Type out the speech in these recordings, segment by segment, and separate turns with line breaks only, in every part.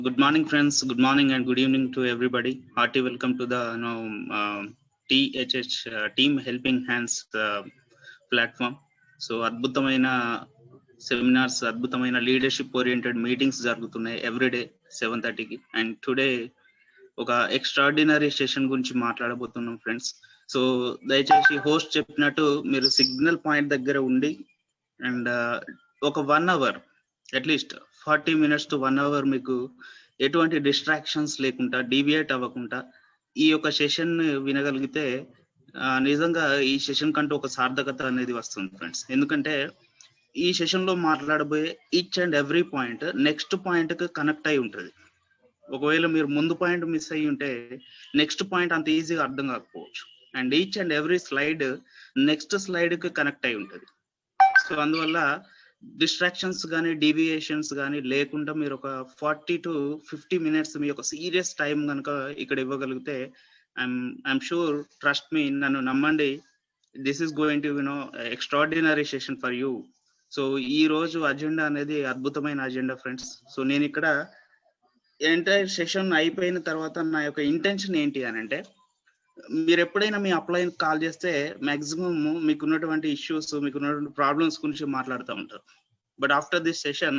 Good morning, friends. Good morning and good evening to everybody. Hearty welcome to the THH Team Helping Hands platform. So అద్భుతమైన seminars, అద్భుతమైన leadership oriented meetings జరుగుతున్నాయి everyday 7:30కి. And today ఒక extraordinary session గురించి మాట్లాడబోతున్నాం friends. So దయచేసి host చెప్పినట్టు మీరు signal point దగ్గర ఉండి అండ్ ఒక 1 hour at least 40 minutes to 1 hour మీకు ఎటువంటి డిస్ట్రాక్షన్స్ లేకుండా, డీవియేట్ అవ్వకుండా ఈ యొక్క సెషన్ వినగలిగితే నిజంగా ఈ సెషన్ కంటూ ఒక సార్థకత అనేది వస్తుంది ఫ్రెండ్స్. ఎందుకంటే ఈ సెషన్ లో మాట్లాడబోయే each and every point next point కి కనెక్ట్ అయి ఉంటుంది. ఒకవేళ మీరు ముందు పాయింట్ మిస్ అయ్యి ఉంటే నెక్స్ట్ పాయింట్ అంత ఈజీగా అర్థం కాకపోవచ్చు. And each and every slide next slide కి కనెక్ట్ అయి ఉంటుంది. సో అందువల్ల డిస్ట్రాక్షన్స్ కానీ డీవియేషన్స్ కానీ లేకుండా మీరు ఒక 40 to 50 minutes మీ యొక్క సీరియస్ టైం కనుక ఇక్కడ ఇవ్వగలిగితే ఐఎమ్ షూర్, ట్రస్ట్ మీ, నన్ను నమ్మండి, this is going to extraordinary session for you. So ఈ రోజు అజెండా అనేది అద్భుతమైన అజెండా ఫ్రెండ్స్. సో నేను ఇక్కడ ఎంటైర్ సెషన్ అయిపోయిన తర్వాత నా యొక్క ఇంటెన్షన్ ఏంటి అని అంటే, మీరు ఎప్పుడైనా మీ అప్లైన్ కాల్ చేస్తే మాక్సిమం మీకున్నటువంటి ఇష్యూస్, మీకున్నటువంటి ప్రాబ్లమ్స్ గురించి మాట్లాడుతూ ఉంటారు. But after this session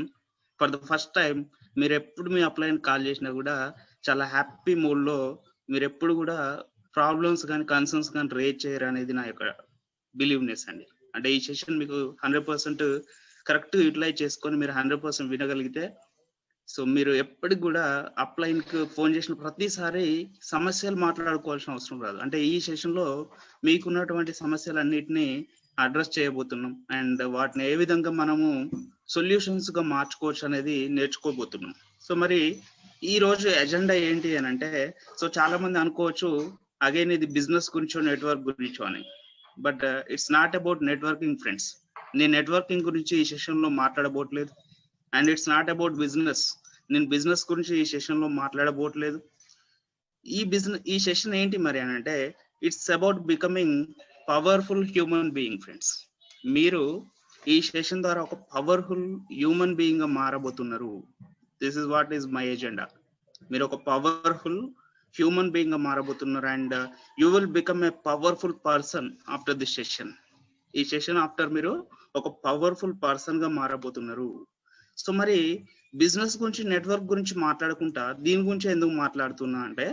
for the first time మీరు ఎప్పుడు మీ అప్లైన్ కాల్ చేసినా కూడా చాలా హ్యాపీ మూడ్లో మీరు ఎప్పుడు కూడా ప్రాబ్లమ్స్ కానీ కన్సర్న్స్ కానీ రేజ్ చేయరు అనేది నా యొక్క బిలీవ్నెస్ అండి. అంటే ఈ సెషన్ మీకు 100% కరెక్ట్ యూటిలైజ్ చేసుకొని మీరు 100% వినగలిగితే, సో మీరు ఎప్పటికి కూడా అప్లైన్కి ఫోన్ చేసిన ప్రతిసారి సమస్యలు మాట్లాడుకోవాల్సిన అవసరం రాదు. అంటే ఈ సెషన్లో మీకున్నటువంటి సమస్యలన్నిటినీ అడ్రస్ చేయబోతున్నాం అండ్ వాటిని ఏ విధంగా మనము సొల్యూషన్స్గా మార్చుకోవచ్చు అనేది నేర్చుకోబోతున్నాం. సో మరి ఈ రోజు ఎజెండా ఏంటి అని అంటే, సో చాలా మంది అనుకోవచ్చు అగైన్ ఇది బిజినెస్ గురించో నెట్వర్క్ గురించో అని. But it's not about networking friends. నేను నెట్వర్కింగ్ గురించి ఈ సెషన్లో మాట్లాడబోట్లేదు. And it's not about business. నేను బిజినెస్ గురించి ఈ సెషన్లో మాట్లాడబోట్లేదు. ఈ సెషన్ ఏంటి మరి అని అంటే, it's about becoming powerful human being friends. మీరు ఈ సెషన్ ద్వారా ఒక పవర్ఫుల్ హ్యూమన్ బీయింగ్ గా మారబోతున్నారు. This is what is my agenda. మీరు ఒక పవర్ఫుల్ హ్యూమన్ బీయింగ్ గా మారబోతున్నారు and you will become a powerful person after this session. ఈ సెషన్ ఆఫ్టర్ మీరు ఒక పవర్ఫుల్ పర్సన్ గా మారబోతున్నారు. సో మరి బిజినెస్ గురించి, నెట్వర్క్ గురించి మాట్లాడుకుంటా దీని గురించి ఎందుకు మాట్లాడుతున్నా అంటే,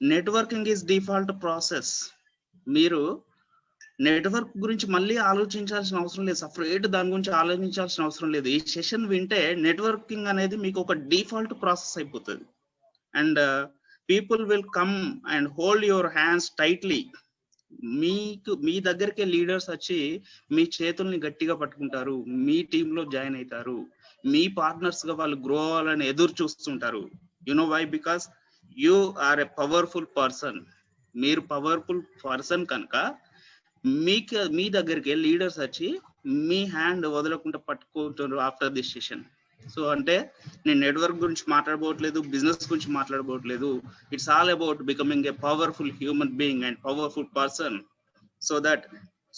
నెట్వర్కింగ్ ఈజ్ డిఫాల్ట్ ప్రాసెస్. మీరు నెట్వర్క్ గురించి మళ్ళీ ఆలోచించాల్సిన అవసరం లేదు, సపరేట్ దాని గురించి ఆలోచించాల్సిన అవసరం లేదు. ఈ సెషన్ వింటే నెట్వర్కింగ్ అనేది మీకు ఒక డిఫాల్ట్ ప్రాసెస్ అయిపోతుంది. And people will come and hold your hands tightly. మీ దగ్గరికి లీడర్స్ వచ్చి మీ చేతుల్ని గట్టిగా పట్టుకుంటారు, మీ టీంలో జాయిన్ అవుతారు, మీ పార్ట్నర్స్ గా వాళ్ళు గ్రో అవ్వాలని ఎదురు చూస్తుంటారు. You know why? Because you are a powerful person. మీరు పవర్ఫుల్ పర్సన్ కనుక మీ దగ్గరికి లీడర్స్ వచ్చి మీ హ్యాండ్ వదలకుండా పట్టుకుంటారు ఆఫ్టర్ దిస్ సెషన్. సో అంటే నేను నెట్వర్క్ గురించి మాట్లాడబోట్లేదు, బిజినెస్ గురించి మాట్లాడబోట్లేదు. It's all about becoming a powerful human being and powerful person, so that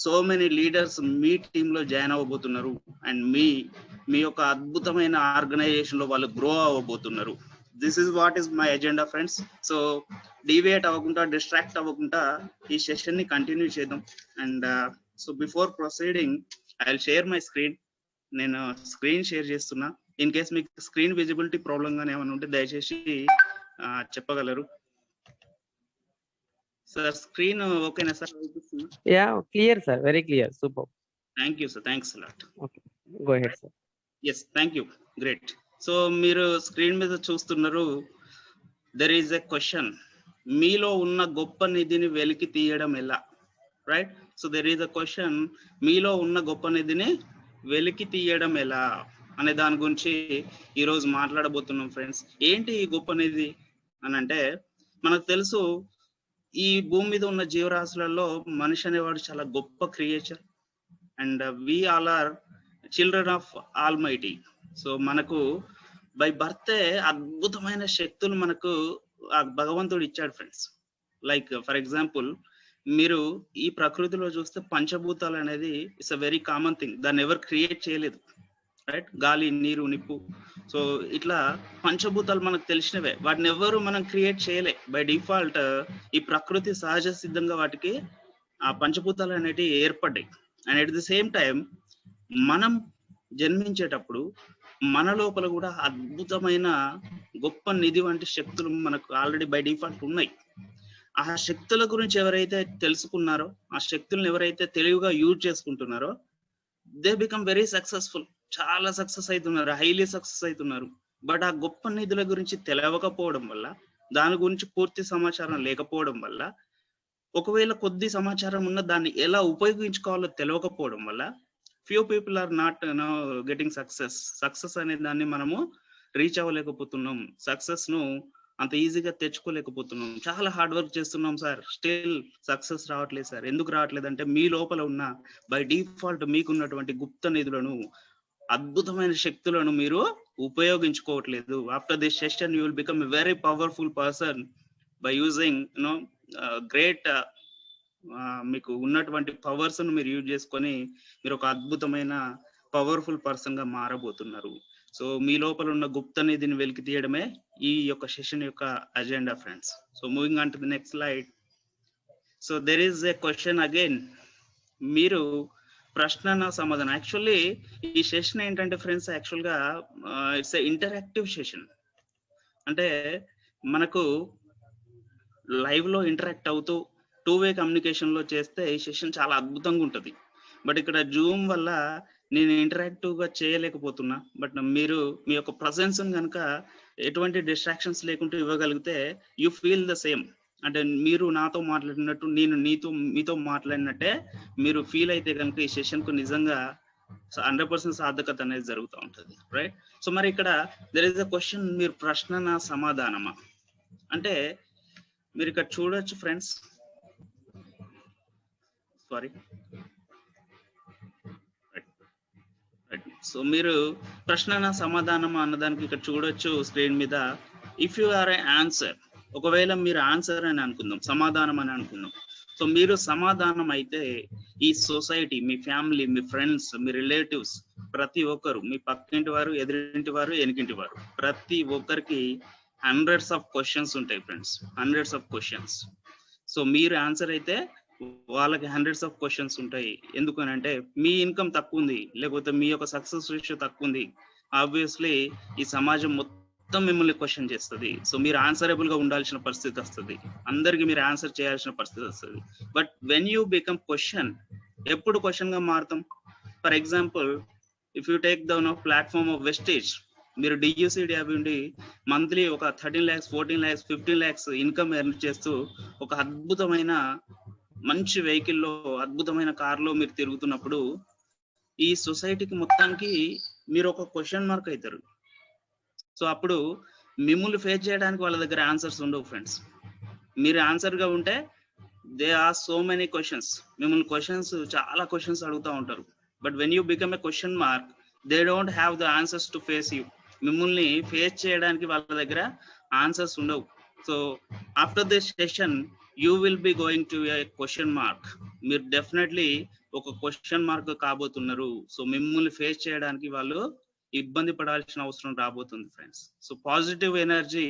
so many leaders మీ టీంలో జాయిన్ అవ్వబోతున్నారు అండ్ మీ యొక్క అద్భుతమైన ఆర్గనైజేషన్ లో వాళ్ళు గ్రో అవ్వబోతున్నారు. This is what is my agenda friends. So deviate అవ్వకుండా, డిస్ట్రాక్ట్ అవ్వకుండా ఈ సెషన్ ని కంటిన్యూ చేద్దాం. And so before proceeding I will share my screen. నేను స్క్రీన్ షేర్ చేస్తున్నా. ఇన్ కేస్ మీకు స్క్రీన్ విజిబిలిటీ ప్రాబ్లం గానే ఏమైనా ఉంటే దయచేసి చెప్పగలరు. సార్ స్క్రీన్ ఓకేనా sir?
Yeah clear sir, very clear, super.
Thank you sir, thanks a lot.
Okay, go head sir.
Yes, thank you, great. So మీరు screen మీద చూస్తున్నారు, దెర్ ఈజ్ ఎ క్వశ్చన్, మీలో ఉన్న గొప్ప నిధిని వెలికి తీయడం ఎలా? Right. So there is a question, మీలో ఉన్న గొప్ప నిధిని వెలికి తీయడం ఎలా అనే దాని గురించి ఈరోజు మాట్లాడబోతున్నాం ఫ్రెండ్స్. ఏంటి ఈ గొప్ప నిధి అని అంటే, మనకు తెలుసు ఈ భూమి మీద ఉన్న జీవరాశులలో మనిషి అనేవాడు చాలా గొప్ప creature and we all are children of Almighty. So మనకు బై బర్తే అద్భుతమైన శక్తులు మనకు ఆ భగవంతుడు ఇచ్చాడు ఫ్రెండ్స్. లైక్ ఫర్ ఎగ్జాంపుల్, మీరు ఈ ప్రకృతిలో చూస్తే పంచభూతాలు అనేది it's a very common thing. దాన్ని ఎవరు క్రియేట్ చేయలేదు. రైట్? గాలి, నీరు, నిప్పు. సో ఇట్లా పంచభూతాలు మనకు తెలిసినవే, వాటిని ఎవరు మనం క్రియేట్ చేయలే. బై డిఫాల్ట్ ఈ ప్రకృతి సహజ సిద్ధంగా వాటికి ఆ పంచభూతాలు అనేటివి ఏర్పడ్డాయి. And at the same time మనం జన్మించేటప్పుడు మన లోపల కూడా అద్భుతమైన గొప్ప నిధి వంటి శక్తులు మనకు ఆల్రెడీ బై డిఫాల్ట్ ఉన్నాయి. ఆ శక్తుల గురించి ఎవరైతే తెలుసుకున్నారో, ఆ శక్తులను ఎవరైతే తెలివిగా యూజ్ చేసుకుంటున్నారో, దే బికమ్ వెరీ సక్సెస్ఫుల్. చాలా సక్సెస్ అవుతున్నారు, హైలీ సక్సెస్ అవుతున్నారు. బట్ ఆ గొప్ప నిధుల గురించి తెలియకపోవడం వల్ల, దాని గురించి పూర్తి సమాచారం లేకపోవడం వల్ల, ఒకవేళ కొద్ది సమాచారం ఉన్న దాన్ని ఎలా ఉపయోగించుకోవాలో తెలియకపోవడం వల్ల few people are not getting success అనే దాన్ని మనము రీచ్ అవ్వలేకపోతున్నాం. సక్సెస్ ను అంత ఈజీగా తెచ్చుకోలేకపోతున్నాం. చాలా హార్డ్ వర్క్ చేస్తున్నాం సార్, స్టిల్ సక్సెస్ రావట్లేదు సార్. ఎందుకు రావట్లేదు అంటే మీ లోపల ఉన్న బై డిఫాల్ట్ మీకున్నటువంటి గుప్త నిధులను, అద్భుతమైన శక్తులను మీరు ఉపయోగించుకోవట్లేదు. After this session you will become a very powerful person by using great మీకు ఉన్నటువంటి పవర్స్ ను మీరు యూజ్ చేసుకొని మీరు ఒక అద్భుతమైన పవర్ఫుల్ పర్సన్ గా మారబోతున్నారు. సో మీ లోపల ఉన్న గుప్త నిధిని వెలికి తీయడమే ఈ యొక్క సెషన్ యొక్క agenda friends. So moving on to the next slide. So there is a question again. మీరు ప్రశ్న సమాధానం. యాక్చువల్లీ ఈ సెషన్ ఏంటంటే ఫ్రెండ్స్, యాక్చువల్గా ఇట్స్ ఎ ఇంటరాక్టివ్ సెషన్. అంటే మనకు లైవ్ లో ఇంటరాక్ట్ అవుతూ టూ వే కమ్యూనికేషన్ లో చేస్తే ఈ సెషన్ చాలా అద్భుతంగా ఉంటుంది. బట్ ఇక్కడ జూమ్ వల్ల నేను ఇంటరాక్టివ్ గా చేయలేకపోతున్నా. బట్ మీరు మీ యొక్క ప్రజెన్స్ కనుక ఎటువంటి డిస్ట్రాక్షన్స్ లేకుండా ఇవ్వగలిగితే యూ ఫీల్ ద సేమ్. అంటే మీరు నాతో మాట్లాడినట్టు, నేను మీతో మాట్లాడినట్టే మీరు ఫీల్ అయితే కనుక ఈ సెషన్ కు నిజంగా 100% సార్థకత అనేది జరుగుతూ ఉంటుంది, రైట్? సో మరి ఇక్కడ దెర్ ఇస్ అ క్వశ్చన్, మీరు ప్రశ్న సమాధానమా అంటే మీరు ఇక్కడ చూడొచ్చు ఫ్రెండ్స్. సారీ, సో మీరు ప్రశ్న సమాధానం అన్నదానికి ఇక్కడ చూడొచ్చు స్క్రీన్ మీద. If you are a answer, ఒకవేళ మీరు ఆన్సర్ అని అనుకుందాం, సమాధానం అని అనుకుందాం. సో మీరు సమాధానం అయితే ఈ సొసైటీ, మీ ఫ్యామిలీ, మీ ఫ్రెండ్స్, మీ రిలేటివ్స్, ప్రతి ఒక్కరు, మీ పక్కింటి వారు, ఎదురింటి వారు, ఎనికింటి వారు, ప్రతి ఒక్కరికి హండ్రెడ్స్ ఆఫ్ క్వశ్చన్స్ ఉంటాయి friends, hundreds of questions. So మీరు ఆన్సర్ అయితే వాళ్ళకి హండ్రెడ్స్ ఆఫ్ క్వశ్చన్స్ ఉంటాయి. ఎందుకనంటే మీ ఇన్కమ్ తక్కువ ఉంది, లేకపోతే మీ యొక్క సక్సెస్ రేషియో తక్కువ ఉంది, ఆబ్వియస్లీ ఈ సమాజం మొత్తం మిమ్మల్ని క్వశ్చన్ చేస్తుంది. సో మీరు ఆన్సరబుల్ గా ఉండాల్సిన పరిస్థితి వస్తుంది, అందరికి మీరు ఆన్సర్ చేయాల్సిన పరిస్థితి వస్తుంది. But when you become question, ఎప్పుడు క్వశ్చన్ గా మారుతాం? For example, if you take the platform of wastage, మీరు డియూసిడి ఉండి మంత్లీ ఒక 13 lakhs, 14 lakhs, 15 lakhs income earn చేస్తూ ఒక అద్భుతమైన మంచి వెహికల్లో, అద్భుతమైన కార్లో మీరు తిరుగుతున్నప్పుడు ఈ సొసైటీకి మొత్తానికి మీరు ఒక క్వశ్చన్ మార్క్ అవుతారు. సో అప్పుడు మిమ్మల్ని ఫేస్ చేయడానికి వాళ్ళ దగ్గర ఆన్సర్స్ ఉండవు ఫ్రెండ్స్. మీరు ఆన్సర్ గా ఉంటే they are so many questions, మిమ్మల్ని క్వశ్చన్స్, చాలా క్వశ్చన్స్ అడుగుతూ ఉంటారు. But when you become a question mark, they don't have the answers to face you. మిమ్మల్ని ఫేస్ చేయడానికి వాళ్ళ దగ్గర ఆన్సర్స్ ఉండవు. So after this session you will be going to a question mark. మీరు definitely ఒక question mark కాబోతున్నారు. సో మిమ్మల్ని ఫేస్ చేయడానికి వాళ్ళు ఇబ్బంది పడాల్సిన అవసరం రాబోతుంది friends. So positive energy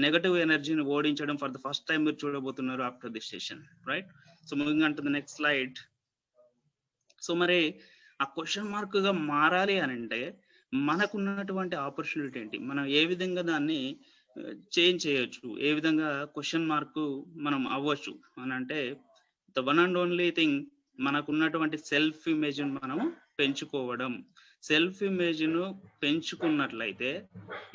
negative ఎనర్జీని ఓడించడం ఫర్ ద ఫస్ట్ టైం మీరు చూడబోతున్నారు after this session, right? So moving on to the next slide. So మరి ఆ క్వశ్చన్ మార్క్ గా మారాలి అని అంటే మనకున్నటువంటి ఆపర్చునిటీ ఏంటి, మనం ఏ విధంగా దాన్ని చేంజ్ చేయొచ్చు, ఏ విధంగా క్వశ్చన్ మార్క్ మనం అవ్వచ్చు అని అంటే, the one and only thing, మనకున్నటువంటి సెల్ఫ్ ఇమేజ్ మనం పెంచుకోవడం. సెల్ఫ్ ఇమేజ్ ను పెంచుకున్నట్లయితే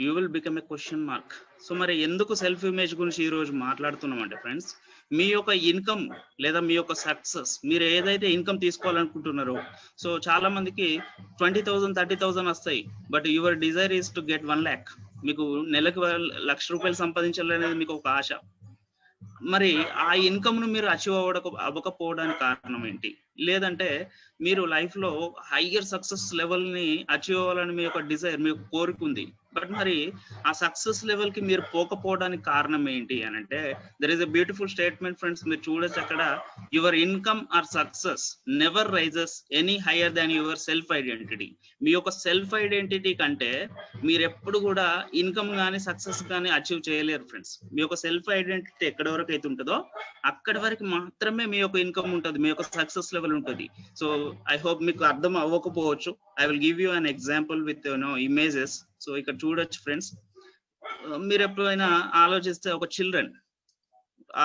you will become a question mark. So మరి ఎందుకు సెల్ఫ్ ఇమేజ్ గురించి ఈ రోజు మాట్లాడుతున్నాం అంటే ఫ్రెండ్స్, మీ యొక్క ఇన్కమ్ లేదా మీ యొక్క సక్సెస్, మీరు ఏదైతే ఇన్కమ్ తీసుకోవాలనుకుంటున్నారో, సో చాలా మందికి 20,000, 30,000 వస్తాయి. But your desire is to get 1 lakh. మీకు నెలకు 1,00,000 రూపాయలు సంపాదించాలనేది మీకు ఒక ఆశ. మరి ఆ ఇన్కమ్ ను మీరు అచీవ్ అవ్వకపోవడానికి కారణం ఏంటి? లేదంటే మీరు లైఫ్ లో హయ్యర్ సక్సెస్ లెవెల్ ని అచీవ్ అవ్వాలని మీ యొక్క డిజైర్, మీ యొక్క కోరిక ఉంది, బట్ మరి ఆ సక్సెస్ లెవెల్ కి మీరు పోకపోవడానికి కారణం ఏంటి అని అంటే, there is a beautiful statement friends, మీరు చూడొచ్చు అక్కడ, your income or success never rises any higher than your self identity. మీ యొక్క సెల్ఫ్ ఐడెంటిటీ కంటే మీరు ఎప్పుడు కూడా ఇన్కమ్ కానీ సక్సెస్ కానీ అచీవ్ చేయలేరు ఫ్రెండ్స్. మీ యొక్క సెల్ఫ్ ఐడెంటిటీ ఎక్కడి వరకు అయితే ఉంటుందో అక్కడి వరకు మాత్రమే మీ యొక్క ఇన్కమ్ ఉంటుంది, మీ యొక్క సక్సెస్ లెవెల్ ఉంటుంది. సో ఐ హోప్ మీకు అర్థం అవ్వకపోవచ్చు. I will give you an example with images. So ఇక్కడ చూడొచ్చు ఫ్రెండ్స్, మీరు ఎప్పుడైనా ఆలోచిస్తే ఒక చిల్డ్రన్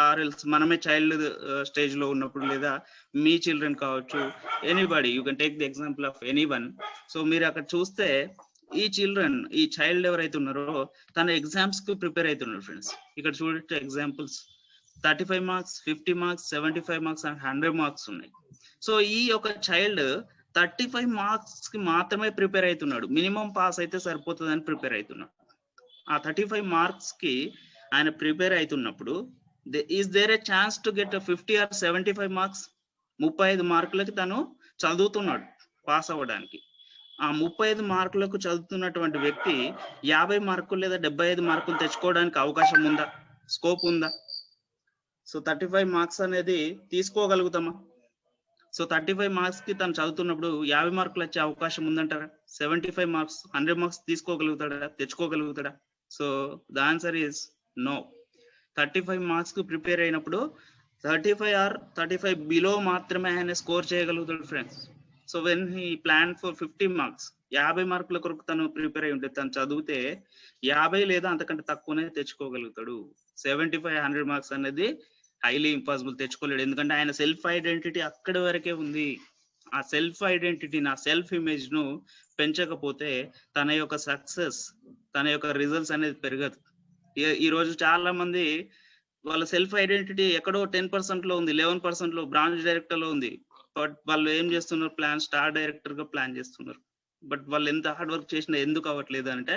ఆర్ఎల్స్ మనమే చైల్డ్ స్టేజ్ లో ఉన్నప్పుడు, లేదా మీ చిల్డ్రన్ కావచ్చు, anybody you can take the example of anyone. So మీరు అక్కడ చూస్తే ఈ చిల్డ్రన్, ఈ చైల్డ్ ఎవరైతే ఉన్నారో తన ఎగ్జామ్స్ కి ప్రిపేర్ అవుతున్నారు ఫ్రెండ్స్. ఇక్కడ చూడొచ్చు examples, 35 marks, 50 marks, 75 marks and 100 marks ఉన్నాయి. సో ఈ యొక్క చైల్డ్ 35 మార్క్స్ కి మాత్రమే ప్రిపేర్ అవుతున్నాడు, మినిమం పాస్ అయితే సరిపోతుందని ప్రిపేర్ అవుతున్నాడు. ఆ 35 మార్క్స్ కి ఆయన ప్రిపేర్ అవుతున్నప్పుడు, is there a chance to get 50 or 75 marks? 35 మార్కులకి తను చదువుతున్నాడు పాస్ అవ్వడానికి. ఆ 35 మార్కులకు చదువుతున్నటువంటి వ్యక్తి 50 మార్కులు లేదా 75 మార్కులు తెచ్చుకోవడానికి అవకాశం ఉందా? స్కోప్ ఉందా? సో 35 మార్క్స్ అనేది తీసుకోగలుగుతామా? సో 35 మార్క్స్ కి తను చదువుతున్నప్పుడు 50 మార్కులు వచ్చే అవకాశం ఉందంటారా? 75 మార్క్స్, 100 మార్క్స్ తీసుకోగలుగుతాడా, తెచ్చుకోగలుగుతాడా? So the answer is no. 35 marks కి ప్రిపేర్ అయినప్పుడు 35 ఆర్ 35 బిలో మాత్రమే ఆయన స్కోర్ చేయగలుగుతాడు friends. So when he plan for 50 marks, 50 మార్కుల కొరకు తను ప్రిపేర్ అయి ఉంటే, తను చదివితే 50 లేదా అంతకంటే తక్కువనే తెచ్చుకోగలుగుతాడు. 75, 100 మార్క్స్ అనేది హైలీ ఇంపాసిబుల్, తెచ్చుకోలేడు. ఎందుకంటే ఆయన సెల్ఫ్ ఐడెంటిటీ అక్కడి వరకే ఉంది. ఆ సెల్ఫ్ ఐడెంటిటీ, నా సెల్ఫ్ ఇమేజ్ ను పెంచకపోతే తన యొక్క సక్సెస్, తన యొక్క రిజల్ట్స్ అనేది పెరగదు. ఈ రోజు చాలా మంది వాళ్ళ సెల్ఫ్ ఐడెంటిటీ ఎక్కడో 10% లో ఉంది, 11% లో, బ్రాంచ్ డైరెక్టర్ లో ఉంది. బట్ వాళ్ళు ఏం చేస్తున్నారు? ప్లాన్ స్టార్ డైరెక్టర్ గా ప్లాన్ చేస్తున్నారు. బట్ వాళ్ళు ఎంత హార్డ్ వర్క్ చేసినా ఎందుకు అవ్వట్లేదు అంటే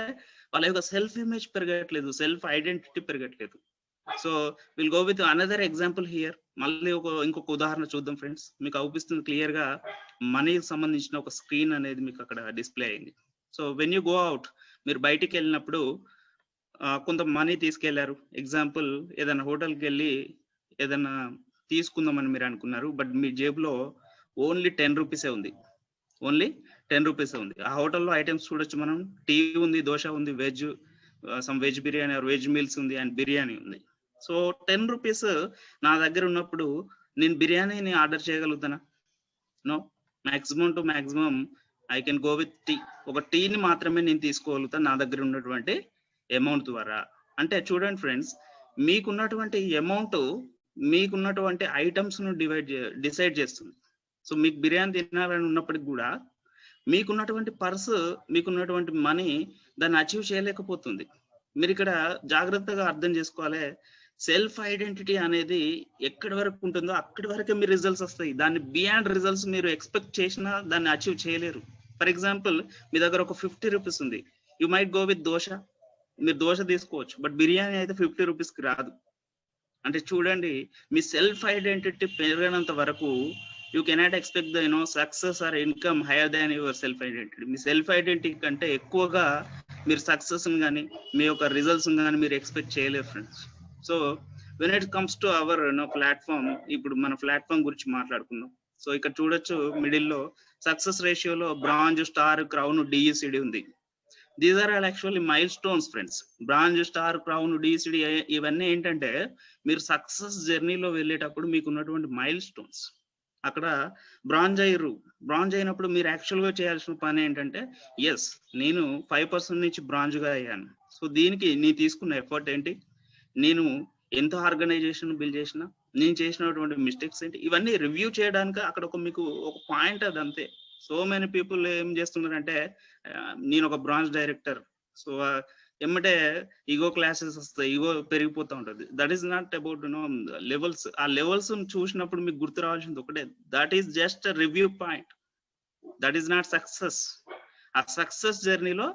వాళ్ళ యొక్క సెల్ఫ్ ఇమేజ్ పెరగట్లేదు, సెల్ఫ్ ఐడెంటిటీ పెరగట్లేదు. So will go with another example here. మళ్ళీ ఇంకొక ఉదాహరణ చూద్దాం ఫ్రెండ్స్. మీకు అవుపిస్తుంది క్లియర్ గా, మనీకి సంబంధించిన ఒక స్క్రీన్ అనేది మీకు అక్కడ డిస్ప్లే అయింది. So when you go out, మీరు బయటికి వెళ్ళినప్పుడు కొంత మనీ తీసుకెళ్లారు. ఎగ్జాంపుల్, ఏదైనా హోటల్కి వెళ్ళి ఏదైనా తీసుకుందామని మీరు అనుకున్నారు, బట్ మీ జేబులో ఓన్లీ 10 రూపీసే ఉంది, ఓన్లీ 10 రూపీసే ఉంది. ఆ హోటల్లో ఐటమ్స్ చూడొచ్చు మనం, టీ ఉంది, దోశ ఉంది, veg, some veg biryani or veg meals ఉంది, అండ్ బిర్యానీ ఉంది. సో 10 రూపీస్ నా దగ్గర ఉన్నప్పుడు నేను బిర్యానీని ఆర్డర్ చేయగలుగుతానా? No. Maximum to maximum I can go with tea. ఒక టీని మాత్రమే నేను తీసుకోగలుగుతాను నా దగ్గర ఉన్నటువంటి అమౌంట్ ద్వారా. అంటే చూడండి ఫ్రెండ్స్, మీకున్నటువంటి అమౌంట్ మీకున్నటువంటి ఐటమ్స్ ను డిసైడ్ చేస్తుంది. సో మీకు బిర్యానీ తినాలని ఉన్నప్పటికి కూడా మీకున్నటువంటి పర్సు, మీకున్నటువంటి మనీ దాన్ని అచీవ్ చేయలేకపోతుంది. మీరు ఇక్కడ జాగ్రత్తగా అర్థం చేసుకోవాలి, సెల్ఫ్ ఐడెంటిటీ అనేది ఎక్కడి వరకు ఉంటుందో అక్కడి వరకే మీ రిజల్ట్స్ వస్తాయి. దాన్ని బియాండ్ రిజల్ట్స్ మీరు ఎక్స్పెక్ట్ చేసినా దాన్ని అచీవ్ చేయలేరు. ఫర్ ఎగ్జాంపుల్, మీ దగ్గర ఒక 50 రూపీస్ ఉంది, you might go with dosa. మీరు దోశ తీసుకోవచ్చు, బట్ బిర్యానీ అయితే 50 రూపీస్ కి రాదు. అంటే చూడండి, మీ సెల్ఫ్ ఐడెంటిటీ పెరిగినంత వరకు you cannot expect the success or income hire than your self identity. Me self identity కంటే ఎక్కువగా మీరు సక్సెస్ కానీ మీ యొక్క రిజల్ట్స్ కానీ మీరు ఎక్స్పెక్ట్ చేయలేరు friends. So when it comes to our platform, ఇప్పుడు మన ప్లాట్ఫామ్ గురించి మాట్లాడుకుందాం. సో ఇక్కడ చూడొచ్చు, మిడిల్లో సక్సెస్ రేషియోలో బ్రాంజ్, స్టార్, క్రౌన్, డిఈసిడి ఉంది. These are all actually milestones friends. Bronze, star, crown, DCD ఇవన్నీ ఏంటంటే మీరు సక్సెస్ జర్నీలో వెళ్ళేటప్పుడు మీకు ఉన్నటువంటి మైల్ స్టోన్స్. అక్కడ బ్రాంజ్ అయినప్పుడు మీరు యాక్చువల్ గా చేయాల్సిన పని ఏంటంటే, ఎస్ నేను 5% నుంచి బ్రాంజ్ గా అయ్యాను. సో దీనికి నేను తీసుకున్న ఎఫర్ట్ ఏంటి, నేను ఎంత ఆర్గనైజేషన్ బిల్డ్ చేసినా, నేను చేసినటువంటి మిస్టేక్స్ ఏంటి, ఇవన్నీ రివ్యూ చేయడానికి అక్కడ మీకు ఒక పాయింట్ అది అంతే. సో మెనీ పీపుల్ ఏం చేస్తున్నారంటే, నేను ఒక బ్రాంచ్ డైరెక్టర్, సో ఎమ్మటే ఈగో క్లాసెస్ వస్తాయి, ఈగో పెరిగిపోతూ ఉంటుంది. That is not about levels. ఆ లెవెల్స్ చూసినప్పుడు మీకు గుర్తు రావాల్సింది ఒకటే, that is just review point, that is not success. ఆ సక్సెస్ జర్నీలో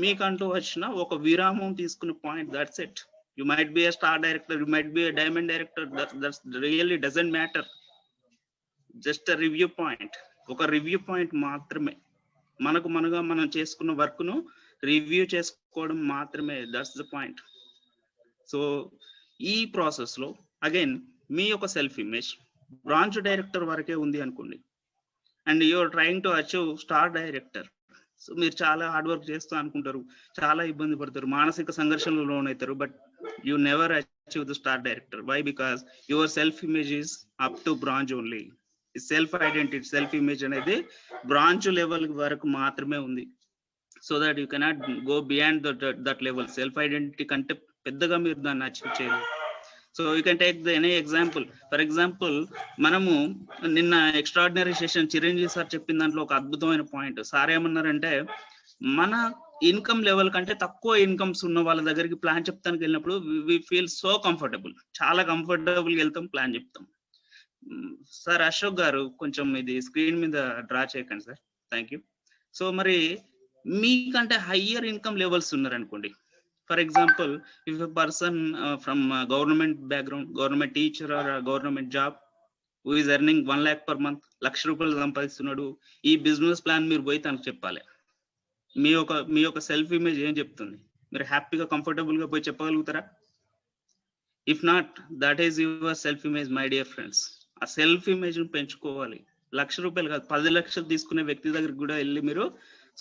మీకంటూ వచ్చిన ఒక విరామం తీసుకునే point, that's it. You might be a star director, you might be a diamond director, that's really doesn't matter. Just a review point, ఒక review point మాత్రమే. మనం చేసుకున్న వర్క్ ను రివ్యూ చేసుకోవడం మాత్రమే. That's the point. సో ఈ process లో again మీ యొక్క సెల్ఫ్ ఇమేజ్ బ్రాంచ్ డైరెక్టర్ వరకే ఉంది అనుకోండి, and you're trying to achieve star director. So మీరు చాలా హార్డ్ వర్క్ చేస్తూ అనుకుంటారు, చాలా ఇబ్బంది పడతారు, మానసిక సంఘర్షణలో లోనవుతారు, but you never achieve the star director. Why? Because your self image is up to branch only. Self identity, self image అనేది బ్రాంచ్ లెవెల్ వరకు మాత్రమే ఉంది. So that you cannot go beyond that level. Self identity కంటే పెద్దగా మీరు దాన్ని achieve చేయలేదు. So you can take the any example. For example, మనము నిన్న ఎక్స్ట్రాడినరీ సెషన్ చిరంజీవి సార్ చెప్పిన దాంట్లో ఒక అద్భుతమైన పాయింట్. సార్ ఏమన్నారంటే, మన ఇన్కమ్ లెవెల్ కంటే తక్కువ ఇన్కమ్స్ ఉన్న వాళ్ళ దగ్గరికి ప్లాన్ చెప్తానికి వెళ్ళినప్పుడు వి ఫీల్ సో కంఫర్టబుల్, చాలా కంఫర్టబుల్ వెళ్తాం, ప్లాన్ చెప్తాం. సార్ అశోక్ గారు కొంచెం ఇది స్క్రీన్ మీద డ్రా చేయకండి సార్, థ్యాంక్ యూ. సో మరి మీకంటే హయ్యర్ ఇన్కమ్ లెవెల్స్ ఉన్నారనుకోండి. For example, if a person from government background, government teacher or a government job, who is earning 1 lakh per month, లక్ష రూపాయలు సంపాదిస్తున్నాడు, ఈ బిజినెస్ ప్లాన్ మీరు పోయి తనకు చెప్పాలి. మీ యొక్క సెల్ఫ్ ఇమేజ్ ఏం చెప్తుంది? మీరు హ్యాపీగా కంఫర్టబుల్ గా పోయి చెప్పగలుగుతారా? If not, that is your self image my dear friends. ఆ సెల్ఫ్ ఇమేజ్ ను పెంచుకోవాలి. లక్ష రూపాయలు కాదు, 10 లక్షలు తీసుకునే వ్యక్తి దగ్గరికి కూడా వెళ్ళి మీరు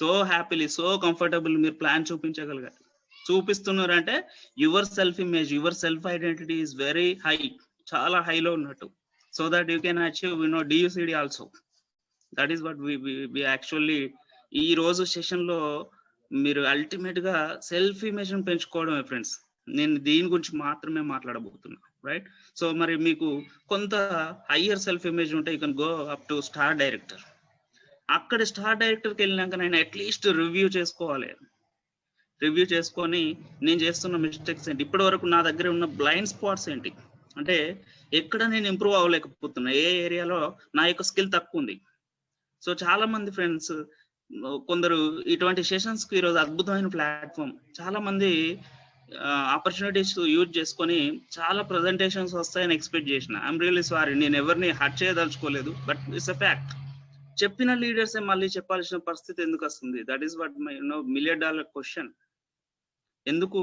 సో హ్యాపీలీ, సో కంఫర్టబుల్ మీరు ప్లాన్ చూపించగలగాలి. చూపిస్తున్నారంటే your self image, your self identity is very high, చాలా హైలో ఉన్నట్టు. So that you can achieve DUCD also. That is what we actually ఈ రోజు సెషన్ లో మీరు అల్టిమేట్ గా సెల్ఫ్ ఇమేజ్ ను పెంచుకోవడమే ఫ్రెండ్స్. నేను దీని గురించి మాత్రమే మాట్లాడబోతున్నా, రైట్? సో మరి మీకు కొంత హయ్యర్ సెల్ఫ్ ఇమేజ్ ఉంటే you can go up to star director. అక్కడ స్టార్ డైరెక్టర్కి వెళ్ళినాక నేను అట్లీస్ట్ రివ్యూ చేసుకోవాలి. రివ్యూ చేసుకొని నేను చేస్తున్న మిస్టేక్స్ ఏంటి, ఇప్పటి వరకు నా దగ్గర ఉన్న బ్లైండ్ స్పాట్స్ ఏంటి, అంటే ఎక్కడ నేను ఇంప్రూవ్ అవ్వలేకపోతున్నా, ఏ ఏరియాలో నా యొక్క స్కిల్ తక్కువ ఉంది. సో చాలా మంది ఫ్రెండ్స్, కొందరు ఇటువంటి సెషన్స్ కి ఈరోజు అద్భుతమైన ప్లాట్ఫామ్. చాలా మంది ఆపర్చునిటీస్ యూజ్ చేసుకొని చాలా ప్రజెంటేషన్స్ వస్తాయని ఎక్స్పెక్ట్ చేసిన. ఐఎమ్ రియల్లీ సారీ, నేను ఎవరిని హర్ట్ చేయదలుచుకోలేదు, బట్ ఇట్స్ అ ఫ్యాక్ట్. చెప్పిన లీడర్సే మళ్ళీ చెప్పాల్సిన పరిస్థితి ఎందుకు వస్తుంది? That is what my $1,000,000 question. ఎందుకు?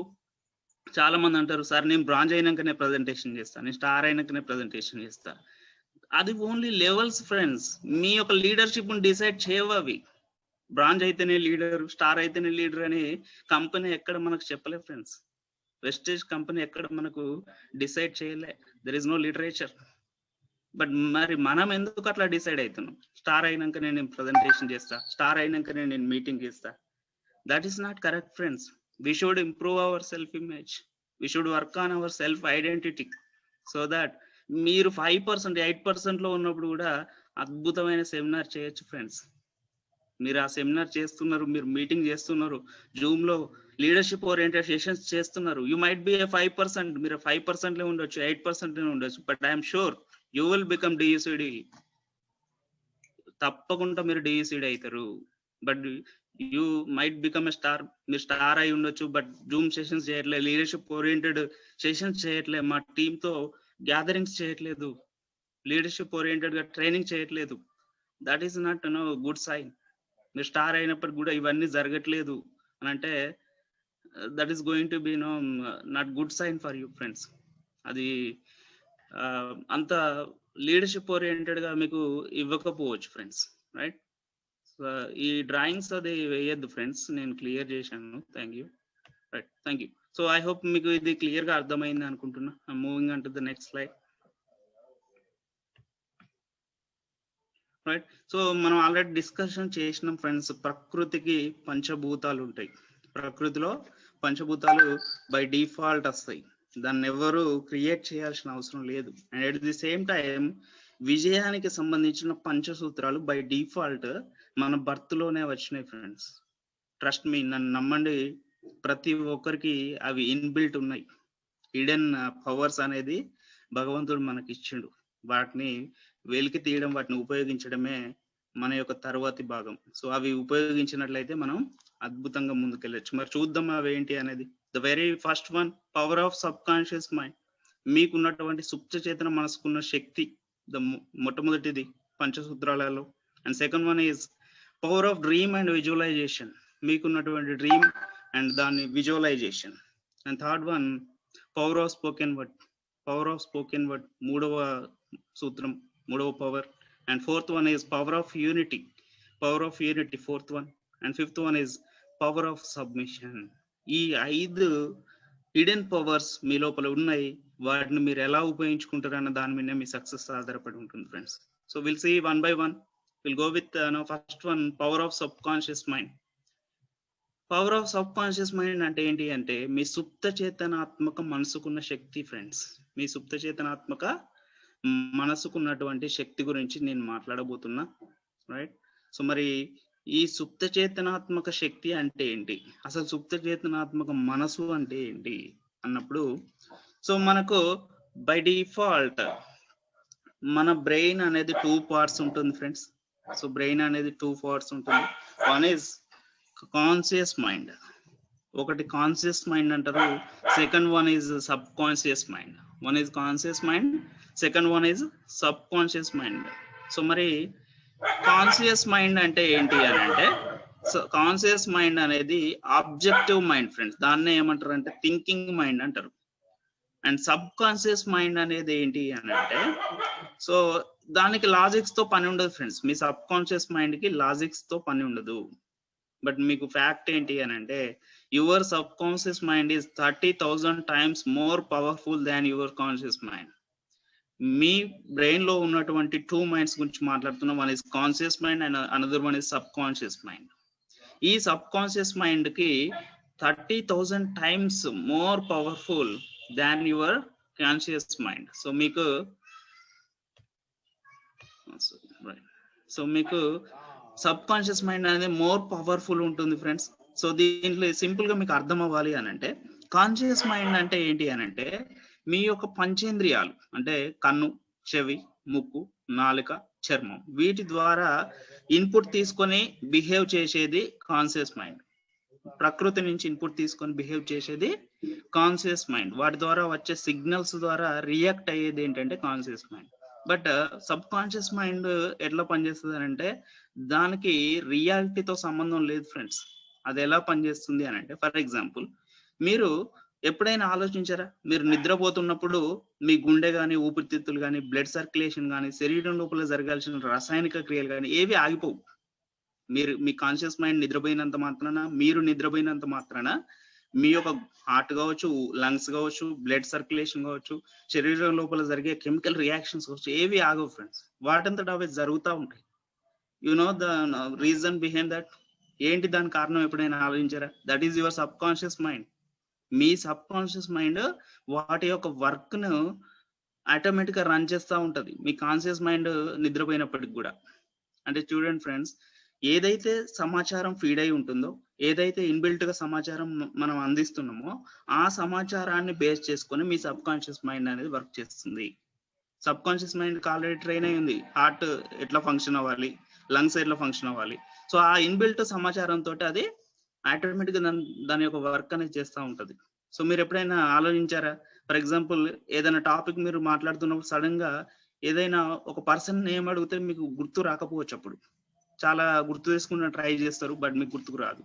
చాలా మంది అంటారు, సార్ నేను బ్రాంజ్ అయినాకనే ప్రజెంటేషన్ చేస్తాను, నేను స్టార్ అయినాకనే ప్రజెంటేషన్ చేస్తా. అది ఓన్లీ లెవెల్స్ ఫ్రెండ్స్. మీ యొక్క లీడర్షిప్ డిసైడ్ చేయవు అవి. బ్రాంజ్ అయితేనే లీడర్, స్టార్ అయితేనే లీడర్ అని కంపెనీ ఎక్కడ మనకు చెప్పలే ఫ్రెండ్స్. వెస్టేజ్ కంపెనీ ఎక్కడ మనకు డిసైడ్ చేయలే. There is no literature. But మరి మనం ఎందుకు అట్లా డిసైడ్ అవుతున్నాం? స్టార్ అయినాకనే నేను ప్రజెంటేషన్ చేస్తా, స్టార్ అయినాకనే నేను మీటింగ్ చేస్తా. That is not correct friends. We should improve our self image. We should work on our self identity so that మీరు 5%, 8% లో ఉన్నప్పుడు కూడా అద్భుతమైన సెమినార్ చేయొచ్చు ఫ్రెండ్స్. మీరు ఆ సెమినార్ చేస్తున్నారు, మీరు మీటింగ్ చేస్తున్నారు, జూమ్ లో లీడర్షిప్ ఓరియంటెడ్ సెషన్స్ చేస్తున్నారు. యూ మైట్ బి 5%, మీరు 5% ఉండొచ్చు, 8% ఉండొచ్చు, but I'm sure you will become DUCD. తప్పకుండా మీరు DUCD అవుతారు. But you might become a star. మీరు స్టార్ అయి ఉండొచ్చు, బట్ జూమ్ సెషన్స్ చేయట్లేదు, లీడర్షిప్ ఓరియంటెడ్ సెషన్స్ చేయట్లేదు, మా టీంతో గ్యాదరింగ్స్ చేయట్లేదు, లీడర్షిప్ ఓరియంటెడ్ గా ట్రైనింగ్ చేయట్లేదు. That is not good sign. మీరు స్టార్ అయినప్పటికి కూడా ఇవన్నీ జరగట్లేదు అని అంటే that is going to be not good sign for you friends. అది అంత లీడర్షిప్ ఓరియంటెడ్ గా మీకు ఇవ్వకపోవచ్చు ఫ్రెండ్స్, రైట్? ఈ డ్రాయింగ్స్ అది వేయద్దు ఫ్రెండ్స్, నేను క్లియర్ చేశాను. Thank you, right, thank you. So I hope మీకు ఇది క్లియర్ గా అర్థమైంది అనుకుంటున్నా. Moving on to the next slide, right? So మనం ఆల్రెడీ డిస్కషన్ చేసినాం ఫ్రెండ్స్. ప్రకృతికి పంచభూతాలు ఉంటాయి. ప్రకృతిలో పంచభూతాలు బై డిఫాల్ట్ వస్తాయి, దాన్ని ఎవరు క్రియేట్ చేయాల్సిన అవసరం లేదు. And at the same time విజయానికి సంబంధించిన పంచసూత్రాలు బై డిఫాల్ట్ మన బర్త్లోనే వచ్చినాయి ఫ్రెండ్స్. ట్రస్ట్ మీ, నన్ను నమ్మండి, ప్రతి ఒక్కరికి అవి ఇన్బిల్ట్ ఉన్నాయి. హిడెన్ పవర్స్ అనేది భగవంతుడు మనకి ఇచ్చిండు. వాటిని వెలికి తీయడం, వాటిని ఉపయోగించడమే మన యొక్క తర్వాతి భాగం. సో అవి ఉపయోగించినట్లయితే మనం అద్భుతంగా ముందుకెళ్ళచ్చు. మరి చూద్దాం అవి ఏంటి అనేది. The very first one, power of subconscious mind. మీకున్నటువంటి సుప్త చేతన మనసుకున్న శక్తి, మొట్టమొదటిది పంచసూత్రాలలో. And second one is power of dream and visualization. మీకున్నటువంటి డ్రీమ్ అండ్ దాని visualization. And third one power of spoken word, మూడవ సూత్రం, మూడవ power. And fourth one is power of unity, fourth one. And fifth one is power of submission. ఈ 5 hidden powers మీ లోపల ఉన్నాయి. వాటిని మీరు ఎలా ఉపయోగించుకుంటారన్న దాని మీద మీ సక్సెస్ ఆధారపడి ఉంటుంది friends. So will see one by one. Will go with first one, power of subconscious mind. Power of subconscious mind అంటే ఏంటి అంటే మీ సుప్త చేతనాత్మక మనసుకున్న శక్తి ఫ్రెండ్స్. మీ సుప్త చేతనాత్మక మనసుకున్నటువంటి శక్తి గురించి నేను మాట్లాడబోతున్నా, రైట్? సో మరి ఈ సుప్త చేతనాత్మక శక్తి అంటే ఏంటి, అసలు సుప్త చేతనాత్మక మనసు అంటే ఏంటి అన్నప్పుడు, సో మనకు బై డిఫాల్ట్ మన బ్రెయిన్ అనేది 2 parts ఉంటుంది ఫ్రెండ్స్. సో బ్రెయిన్ అనేది 2 parts ఉంటుంది. వన్ ఈజ్ కాన్షియస్ మైండ్, ఒకటి కాన్షియస్ మైండ్ అంటారు. Second one is sub conscious mind. One is conscious mind, second one is sub conscious mind. So మరి conscious mind అంటే ఏంటి అని అంటే, సో కాన్షియస్ మైండ్ అనేది ఆబ్జెక్టివ్ మైండ్ ఫ్రెండ్స్. దాన్నే ఏమంటారు అంటే థింకింగ్ మైండ్ అంటారు. అండ్ సబ్ కాన్షియస్ మైండ్ అనేది ఏంటి అని అంటే, సో దానికి లాజిక్స్ తో పని ఉండదు ఫ్రెండ్స్. మీ సబ్ కాన్షియస్ మైండ్ కి లాజిక్స్ తో పని ఉండదు. బట్ మీకు ఫ్యాక్ట్ ఏంటి అని అంటే, your subconscious mind is 30,000 times more powerful than your conscious mind. Me brain లో ఉన్నటువంటి 2 minds గురించి మాట్లాడుతున్నాం. One is conscious mind and another one is sub conscious mind. ఈ సబ్ కాన్షియస్ మైండ్ కి 30,000 times more powerful than your conscious mind. So మీకు sub conscious mind అనేది more powerful ఉంటుంది friends. So దీంట్లో సింపుల్ గా మీకు అర్థం అవ్వాలి అని అంటే, కాన్షియస్ మైండ్ అంటే ఏంటి అని అంటే, మీ యొక్క పంచేంద్రియాలు అంటే కన్ను, చెవి, ముక్కు, నాలుక, చర్మం, వీటి ద్వారా ఇన్పుట్ తీసుకొని బిహేవ్ చేసేది కాన్షియస్ మైండ్. ప్రకృతి నుంచి ఇన్పుట్ తీసుకొని బిహేవ్ చేసేది కాన్షియస్ మైండ్. వాటి ద్వారా వచ్చే సిగ్నల్స్ ద్వారా రియాక్ట్ అయ్యేది ఏంటంటే conscious mind. But sub conscious mind ఎట్లా పనిచేస్తుంది అని అంటే, దానికి రియాలిటీతో సంబంధం లేదు ఫ్రెండ్స్. అది ఎలా పనిచేస్తుంది అని అంటే, ఫర్ ఎగ్జాంపుల్ మీరు ఎప్పుడైనా ఆలోచించారా, మీరు నిద్రపోతున్నప్పుడు మీ గుండె కానీ, ఊపిరితిత్తులు కానీ, బ్లడ్ సర్క్యులేషన్ కానీ, శరీరం లోపల జరగాల్సిన రాసాయనిక క్రియలు కానీ ఏవి ఆగిపోవు. మీ కాన్షియస్ మైండ్ నిద్రపోయినంత మాత్రాన మీ యొక్క హార్ట్ కావచ్చు, లంగ్స్ కావచ్చు, బ్లడ్ సర్క్యులేషన్ కావచ్చు, శరీరం లోపల జరిగే కెమికల్ రియాక్షన్స్ కావచ్చు, ఏవి ఆగవు ఫ్రెండ్స్. వాటంతట అవి జరుగుతూ ఉంటాయి. You know the reason behind that. ఏంటి దాని కారణం ఎప్పుడైనా ఆలోచించారా? That is your subconscious mind. మీ సబ్ కాన్షియస్ మైండ్ వాటి యొక్క వర్క్ ను ఆటోమేటిక్ గా రన్ చేస్తూ ఉంటది మీ కాన్షియస్ మైండ్ నిద్రపోయినప్పటికి కూడా. అంటే చూడండి ఫ్రెండ్స్, ఏదైతే సమాచారం ఫీడ్ అయి ఉంటుందో, ఏదైతే ఇన్బిల్ట్ గా సమాచారం మనం అందిస్తున్నామో, ఆ సమాచారాన్ని బేస్ చేసుకొని మీ సబ్ కాన్షియస్ మైండ్ అనేది వర్క్ చేస్తుంది. Sub conscious mind already train అయి ఉంది. హార్ట్ ఎట్లా ఫంక్షన్ అవ్వాలి, లంగ్స్ ఎట్లా ఫంక్షన్ అవ్వాలి. సో ఆ ఇన్బిల్ట్ సమాచారంతో అది ఆటోమేటిక్ గా దాని యొక్క వర్క్ అనేది చేస్తూ ఉంటది. సో మీరు ఎప్పుడైనా ఆలోచించారా? ఫర్ ఎగ్జాంపుల్ ఏదైనా టాపిక్ మీరు మాట్లాడుతున్నప్పుడు సడన్ గా ఏదైనా ఒక పర్సన్ నేమ్ అడిగితే మీకు గుర్తు రాకపోవచ్చు. అప్పుడు చాలా గుర్తు చేసుకున్న ట్రై చేస్తారు, బట్ మీకు గుర్తుకు రాదు.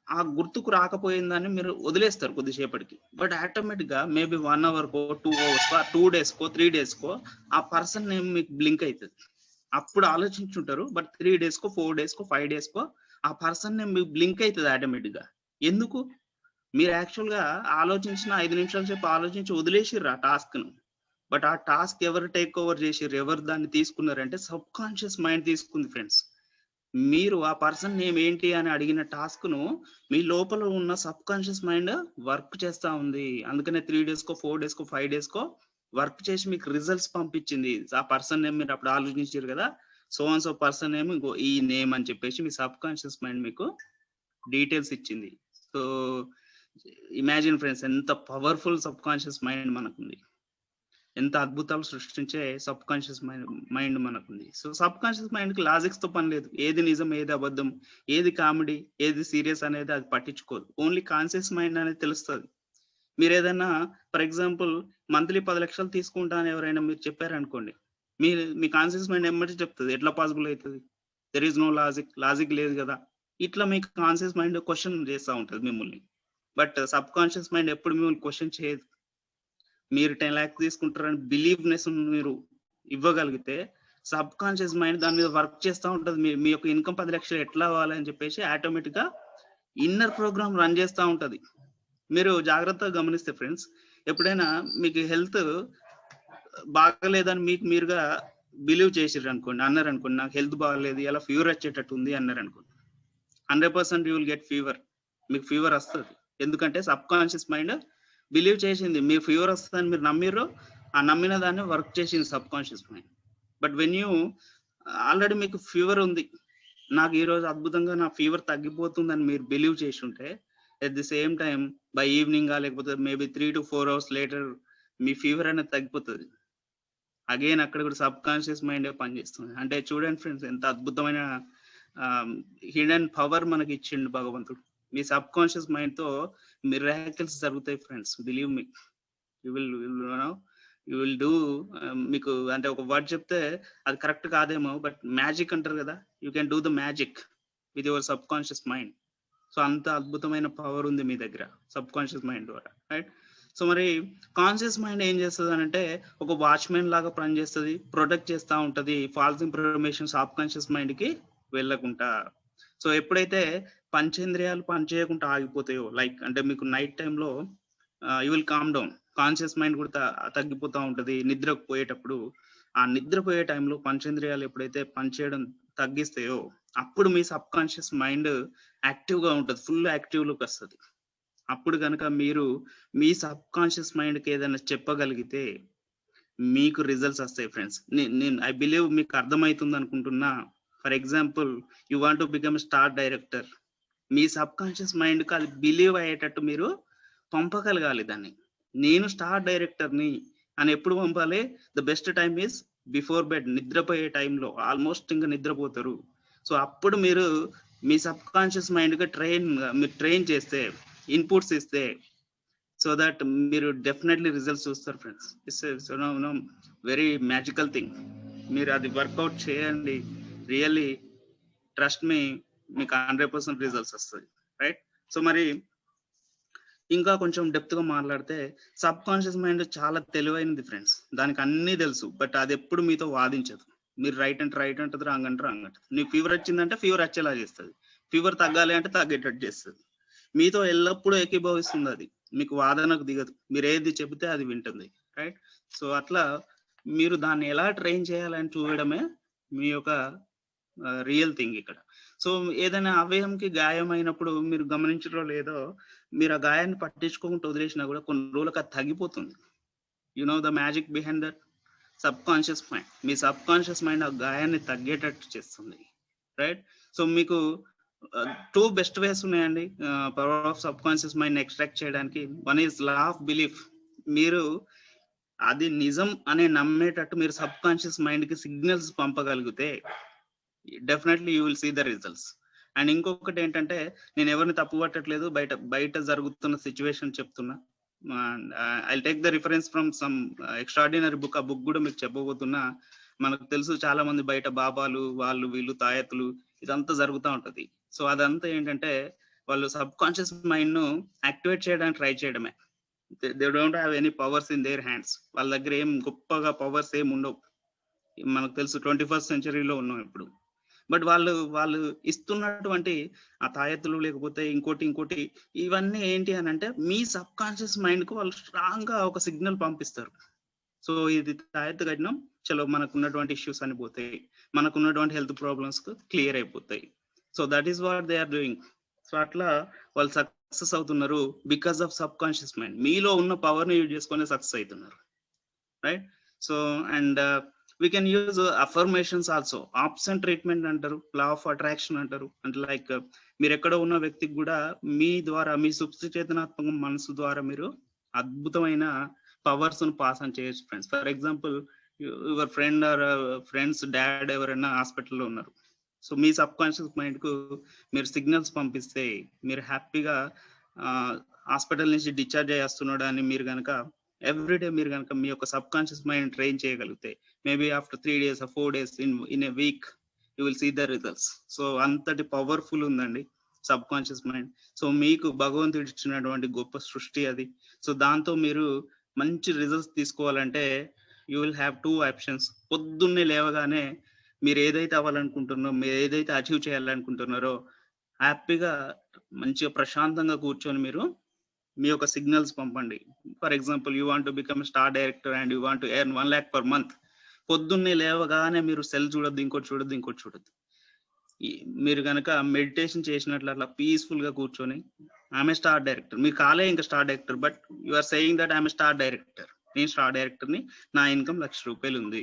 ఆ గుర్తుకు రాకపోయిందని మీరు వదిలేస్తారు కొద్దిసేపటికి. బట్ ఆటోమేటిక్ గా మేబీ 1 hour కో 2 hours కో 2 days కో 3 days కో ఆ పర్సన్ నేమ్ మీకు బ్లింక్ అవుతుంది. అప్పుడు ఆలోచించుంటారు, బట్ 3 days కో 4 days కో 5 days కో ఆ పర్సన్ నేమ్ మీకు బ్లింక్ అవుతుంది ఆటోమేటిక్ గా. ఎందుకు? మీరు యాక్చువల్ గా ఆలోచించిన 5 నిమిషాల సేపు ఆలోచించి వదిలేసిర్రు ఆ టాస్క్ ను. బట్ ఆ టాస్క్ ఎవరు టేక్ ఓవర్ చేసిర్రు, ఎవరు దాన్ని తీసుకున్నారంటే సబ్ కాన్షియస్ మైండ్ తీసుకుంది ఫ్రెండ్స్. మీరు ఆ పర్సన్ నేమ్ ఏంటి అని అడిగిన టాస్క్ ను మీ లోపల ఉన్న సబ్ కాన్షియస్ మైండ్ వర్క్ చేస్తా ఉంది. అందుకనే 3 days కో 4 days కో 5 days కో వర్క్ చేసి మీకు రిజల్ట్స్ పంపించింది. ఆ పర్సన్ నేమ్ మీరు అప్పుడు ఆలోచించారు కదా, so and so person name ఈ నేమ్ అని చెప్పేసి మీ సబ్ కాన్షియస్ మైండ్ మీకు డీటెయిల్స్ ఇచ్చింది. సో ఇమాజిన్ ఫ్రెండ్స్, ఎంత పవర్ఫుల్ సబ్ కాన్షియస్ మైండ్ మనకుంది, ఎంత అద్భుతాలు సృష్టించే సబ్ కాన్షియస్ మైండ్ మనకుంది. సో సబ్ కాన్షియస్ మైండ్ కి లాజిక్స్ తో పని లేదు. ఏది నిజం, ఏది అబద్ధం, ఏది కామెడీ, ఏది సీరియస్ అనేది అది పట్టించుకోదు. ఓన్లీ కాన్షియస్ మైండ్ అనేది తెలుస్తుంది. మీరు ఏదైనా ఫర్ ఎగ్జాంపుల్ మంత్లీ 10 లక్షలు తీసుకుంటాను ఎవరైనా మీరు చెప్పారనుకోండి, మీ కాన్షియస్ మైండ్ ఎమ్మటి చెప్తుంది. ఎట్లా పాసిబుల్ అవుతుంది? దెర్ ఈజ్ నో లాజిక్ లేదు కదా, ఇట్లా మీకు కాన్షియస్ మైండ్ క్వశ్చన్ చేస్తూ ఉంటుంది మిమ్మల్ని. బట్ సబ్ కాన్షియస్ మైండ్ ఎప్పుడు మిమ్మల్ని క్వశ్చన్ చేయదు. మీరు 10 lakhs తీసుకుంటారని బిలీవ్‌నెస్ మీరు ఇవ్వగలిగితే సబ్ కాన్షియస్ మైండ్ దాని మీద వర్క్ చేస్తూ ఉంటుంది. మీ యొక్క ఇన్‌కమ్ 10 లక్షలు ఎట్లా అవ్వాలి అని చెప్పేసి ఆటోమేటిక్‌గా ఇన్నర్ ప్రోగ్రామ్ రన్ చేస్తూ ఉంటది. మీరు జాగ్రత్తగా గమనిస్తే ఫ్రెండ్స్, ఎప్పుడైనా మీకు హెల్త్ బాగలేదని మీకు మీరుగా బిలీవ్ చేసిర్రనుకోండి, అన్నారనుకోండి, నాకు హెల్త్ బాగలేదు, ఇలా ఫీవర్ వచ్చేటట్టు ఉంది అన్నారనుకోండి, 100% యూ విల్ గెట్ ఫీవర్. మీకు ఫీవర్ వస్తుంది. ఎందుకంటే సబ్ కాన్షియస్ మైండ్ బిలీవ్ చేసింది మీకు ఫీవర్ వస్తుందని మీరు నమ్మిర్రు, ఆ నమ్మిన దాన్ని వర్క్ చేసింది sub conscious mind. But when you already మీకు ఫీవర్ ఉంది, నాకు ఈరోజు అద్భుతంగా నా ఫీవర్ తగ్గిపోతుందని మీరు బిలీవ్ చేసి ఉంటే, at the same time by evening లేకపోతే మేబీ 3 to 4 hours లేటర్ మీ ఫీవర్ అనేది తగ్గిపోతుంది. అగైన్ అక్కడ కూడా సబ్ కాన్షియస్ మైండే పనిచేస్తుంది. అంటే చూడండి ఫ్రెండ్స్, ఎంత అద్భుతమైన హిడెన్ పవర్ మనకి ఇచ్చిండు భగవంతుడు. మీ సబ్ కాన్షియస్ మైండ్ తో మిరాకిల్స్ జరుగుతాయి friends, believe me. You will do. మీకు అంటే ఒక వర్డ్ చెప్తే అది కరెక్ట్ కాదేమో, బట్ మ్యాజిక్ అంటారు కదా, you can do the magic with your subconscious mind. So అంత అద్భుతమైన పవర్ ఉంది మీ దగ్గర సబ్ కాన్షియస్ మైండ్ ద్వారా, రైట్? సో మరి కాన్షియస్ మైండ్ ఏం చేస్తుంది అంటే ఒక వాచ్మెన్ లాగా పనిచేస్తుంది, ప్రొటెక్ట్ చేస్తూ ఉంటుంది false information sub conscious mind కి వెళ్ళకుండా. సో ఎప్పుడైతే పంచేంద్రియాలు పనిచేయకుండా ఆగిపోతాయో, లైక్ అంటే మీకు నైట్ టైంలో you will calm down, conscious mind కూడా తగ్గిపోతూ ఉంటుంది నిద్రకు పోయేటప్పుడు. ఆ నిద్రపోయే టైంలో పంచేంద్రియాలు ఎప్పుడైతే పనిచేయడం తగ్గిస్తాయో అప్పుడు మీ సబ్ కాన్షియస్ మైండ్ యాక్టివ్ గా ఉంటుంది, ఫుల్ యాక్టివ్ లోకి వస్తుంది. అప్పుడు కనుక మీరు మీ సబ్ కాన్షియస్ మైండ్కి ఏదైనా చెప్పగలిగితే మీకు రిజల్ట్స్ వస్తాయి ఫ్రెండ్స్. నేను ఐ బిలీవ్ మీకు అర్థమవుతుంది అనుకుంటున్నా. For example, you want to become star director. Me sub conscious మైండ్కి అది బిలీవ్ అయ్యేటట్టు మీరు పంపగలగాలి దాన్ని. నేను స్టార్ డైరెక్టర్ని అని ఎప్పుడు పంపాలి? The best time is before bed, నిద్రపోయే టైంలో. ఆల్మోస్ట్ ఇంకా నిద్రపోతారు. సో అప్పుడు మీరు మీ సబ్ కాన్షియస్ మైండ్గా మీరు ట్రైన్ చేస్తే, ఇన్పుట్స్ ఇస్తే, సో దట్ మీరు డెఫినెట్లీ రిజల్ట్స్ చూస్తారు friends. It's very magical thing. మీరు అది వర్కౌట్ చేయండి, రియల్లీ ట్రస్ట్ మీ, మీకు 100% రిజల్ట్స్ వస్తుంది, రైట్? సో మరి ఇంకా కొంచెం డెప్త్ గా మాట్లాడితే, సబ్ కాన్షియస్ మైండ్ చాలా తెలివైనది ఫ్రెండ్స్. దానికి అన్నీ తెలుసు, బట్ అది ఎప్పుడు మీతో వాదించదు. మీరు రైట్ అంటే రైట్ అంటది, రాంగ్ అంటే రాంగ్ అంటది. నీకు ఫీవర్ వచ్చిందంటే ఫీవర్ వచ్చేలా చేస్తుంది, ఫీవర్ తగ్గాలి అంటే తగ్గేటట్టు చేస్తుంది. మీతో ఎల్లప్పుడూ ఏకీభవిస్తుంది అది, మీకు వాదనకు దిగదు. మీరు ఏది చెబితే అది వింటుంది, రైట్? సో అట్లా మీరు దాన్ని ఎలా ట్రైన్ చేయాలని చూడడమే మీ యొక్క రియల్ థింగ్ ఇక్కడ. సో ఏదైనా అవయవంకి గాయం అయినప్పుడు మీరు గమనించడం లేదో, మీరు ఆ గాయాన్ని పట్టించుకోకుండా వదిలేసినా కూడా కొన్ని రోజులకు అది తగ్గిపోతుంది. You know the magic behind that sub conscious mind. మీ సబ్ కాన్షియస్ మైండ్ ఆ గాయాన్ని తగ్గేటట్టు చేస్తుంది, రైట్? సో మీకు 2 బెస్ట్ వేస్ ఉన్నాయండి power of subconscious mind extract చేయడానికి. One is law of belief. మీరు అది నిజం అనే నమ్మేటట్టు మీరు సబ్ కాన్షియస్ మైండ్ కి సిగ్నల్స్ పంపగలిగితే definitely you will see the results. And ఇంకొకటి ఏంటంటే, నేను ఎవరిని తప్పు పట్టట్లేదు, బయట జరుగుతున్న సిచ్యువేషన్ చెప్తున్నా. I take the reference from some extraordinary book. ఆ బుక్ కూడా మీకు చెప్పబోతున్నా. మనకు తెలుసు చాలా మంది బయట బాబాలు, వాళ్ళు వీళ్ళు తాయెత్తులు, ఇదంతా జరుగుతూ ఉంటది. సో అదంతా ఏంటంటే వాళ్ళు సబ్ కాన్షియస్ మైండ్ ను యాక్టివేట్ చేయడానికి ట్రై చేయడమే. They don't have any powers in their hands. వాళ్ళ దగ్గర ఏం గొప్పగా పవర్స్ ఏం ఉండవు. మనకు తెలుసు 21st centuryలో ఉన్నాం ఇప్పుడు. బట్ వాళ్ళు ఇస్తున్నటువంటి ఆ తాయెత్తులు, లేకపోతే ఇంకోటి ఇవన్నీ ఏంటి అని అంటే, మీ సబ్ కాన్షియస్ మైండ్ కు వాళ్ళు స్ట్రాంగ్ గా ఒక సిగ్నల్ పంపిస్తారు. సో ఇది తాయెత్తు కట్టినాం, చలో మనకు ఉన్నటువంటి ఇష్యూస్ అని పోతాయి, మనకు ఉన్నటువంటి హెల్త్ ప్రాబ్లమ్స్ క్లియర్ అయిపోతాయి. So that is what they are doing. So అట్లా వాళ్ళు సక్సెస్ అవుతున్నారు because of subconscious mind. మీలో ఉన్న పవర్ ని యూజ్ చేసుకొని సక్సెస్ అవుతున్నారు, right? So and we can use affirmations also. Option treatment అంటారు, లా ఆఫ్ అట్రాక్షన్ అంటారు. అంటే లైక్ మీరు ఎక్కడ ఉన్న వ్యక్తికి కూడా మీ ద్వారా, మీ సుప్తచేతనాత్మక మనసు ద్వారా మీరు అద్భుతమైన పవర్స్ ను పాస్ ఆన్ చేయొచ్చు friends. For example, your friend or friends dad ఎవరైనా హాస్పిటల్లో ఉన్నారు. సో మీ సబ్ కాన్షియస్ మైండ్ కు మీరు సిగ్నల్స్ పంపిస్తే, మీరు హ్యాపీగా హాస్పిటల్ నుంచి డిశ్చార్జ్ అయ్యేస్తున్నాడు అని మీరు కనుక ఎవ్రీడే మీరు కనుక మీ యొక్క సబ్ కాన్షియస్ మైండ్ ట్రైన్ చేయగలిగితే, maybe after 3 days or 4 days, in a week, you will see the results. So అంతటి పవర్ఫుల్ ఉందండి సబ్ కాన్షియస్ మైండ్. సో మీకు భగవంతుడు ఇచ్చినటువంటి గొప్ప సృష్టి అది. సో దాంతో మీరు మంచి రిజల్ట్స్ తీసుకోవాలంటే యూ విల్ హ్యావ్ 2 ఆప్షన్స్. పొద్దున్నే లేవగానే మీరు ఏదైతే అవ్వాలనుకుంటున్నారో, మీరు ఏదైతే అచీవ్ చేయాలనుకుంటున్నారో హ్యాపీగా మంచిగా ప్రశాంతంగా కూర్చొని మీరు మీ యొక్క సిగ్నల్స్ పంపండి. For example, you want to become star director and you want to earn 1 lakh per month. పొద్దున్నే లేవగానే మీరు సెల్ చూడొద్దు, ఇంకోటి చూడొద్దు. మీరు కనుక మెడిటేషన్ చేసినట్లు అట్లా పీస్ఫుల్ గా కూర్చొని ఆమె స్టార్ డైరెక్టర్, మీరు కాలే ఇంకా star director, but you are saying that I'm star director. నేను స్టార్ డైరెక్టర్ ని, నా ఇన్కమ్ ₹1,00,000 ఉంది.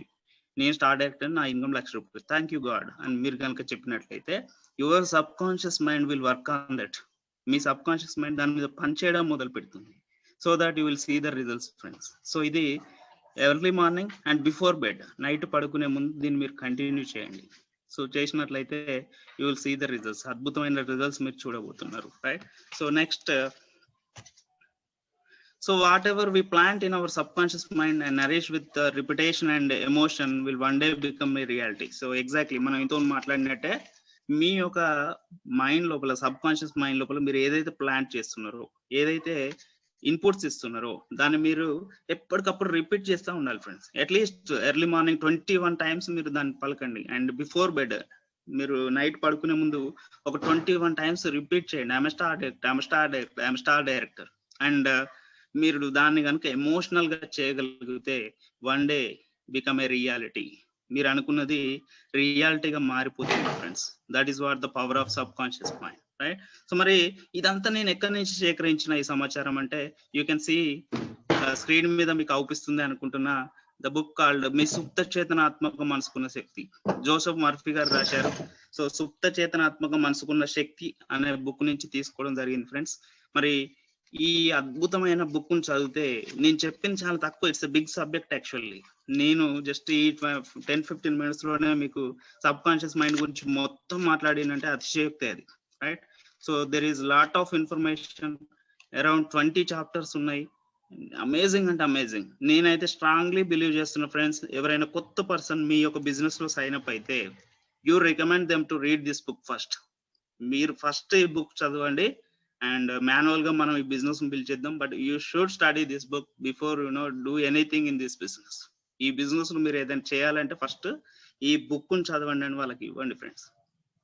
నేను స్టార్ డైరెక్టర్, నా ఇన్కమ్ ₹1,00,000. థ్యాంక్ యూ గాడ్ అని మీరు కనుక చెప్పినట్లయితే your subconscious mind will work on that. మీ సబ్ కాన్షియస్ మైండ్ దాని మీద పనిచేయడం మొదలు పెడుతుంది. So that you will see the results friends. So ఇది early morning and before bed, night పడుకునే ముందు దీన్ని మీరు కంటిన్యూ చేయండి. సో చేసినట్లయితే you will see the results. అద్భుతమైన రిజల్ట్స్ మీరు చూడబోతున్నారు, right? So next, so whatever we plant in our subconscious mind and nourish with repetition and emotion will one day become a reality. So exactly మనం ఇంతో మాట్లాడినట్టే మీ యొక్క mind లోపల, sub conscious mind లోపల మీరు ఏదైతే ప్లాంట్ చేస్తున్నారో, ఏదైతే ఇన్పుట్స్ ఇస్తున్నారో దాన్ని మీరు ఎప్పటికప్పుడు రిపీట్ చేస్తూ ఉండాలి friends. At least early morning 21 times మీరు దాన్ని పలకండి. అండ్ బిఫోర్ బెడ్, మీరు నైట్ పడుకునే ముందు ఒక 21 times రిపీట్ చేయండి. I'm star director. అండ్ మీరు దాన్ని కనుక ఎమోషనల్ గా చేయగలిగితే one day become a reality. మీరు అనుకున్నది రియాలిటీగా మారిపోతుంది friends. That is what the power of subconscious mind, right? So మరి ఇదంతా నేను ఎక్కడి నుంచి సేకరించిన ఈ సమాచారం అంటే, యూ కెన్ సీ స్క్రీన్ మీద మీకు అవుపిస్తుంది అనుకుంటున్నా, ద బుక్ కాల్డ్ మీ సుప్త చేతనాత్మక మనసుకున్న శక్తి. జోసెఫ్ మర్ఫీ గారు రాశారు. సో సుప్త చేతనాత్మక మనసుకున్న శక్తి అనే బుక్ నుంచి తీసుకోవడం జరిగింది ఫ్రెండ్స్. మరి ఈ అద్భుతమైన బుక్ ను చదివితే, నేను చెప్పింది చాలా తక్కువ, it's a big subject actually. నేను జస్ట్ ఈ 10-15 minutes లోనే మీకు సబ్ కాన్షియస్ మైండ్ గురించి మొత్తం మాట్లాడినంటే అతిశయోక్తి అది, right? So there is lot of information, around 20 chapters ఉన్నాయి. అమేజింగ్ అంటే అమేజింగ్. నేనైతే స్ట్రాంగ్లీ బిలీవ్ చేస్తున్నా ఫ్రెండ్స్, ఎవరైనా కొత్త పర్సన్ మీ యొక్క బిజినెస్ లో సైన్ అప్ అయితే you recommend them to read this book first. మీరు ఫస్ట్ ఈ బుక్ చదవండి అండ్ మాన్యువల్ గా మనం ఈ బిజినెస్ బిల్డ్ చేద్దాం. But you should study this book before you know do anything in this business. ఈ బిజినెస్ లో మీరు ఏదైనా చేయాలంటే ఫస్ట్ ఈ బుక్ ను చదవండి అని వాళ్ళకి ఇవ్వండి friends.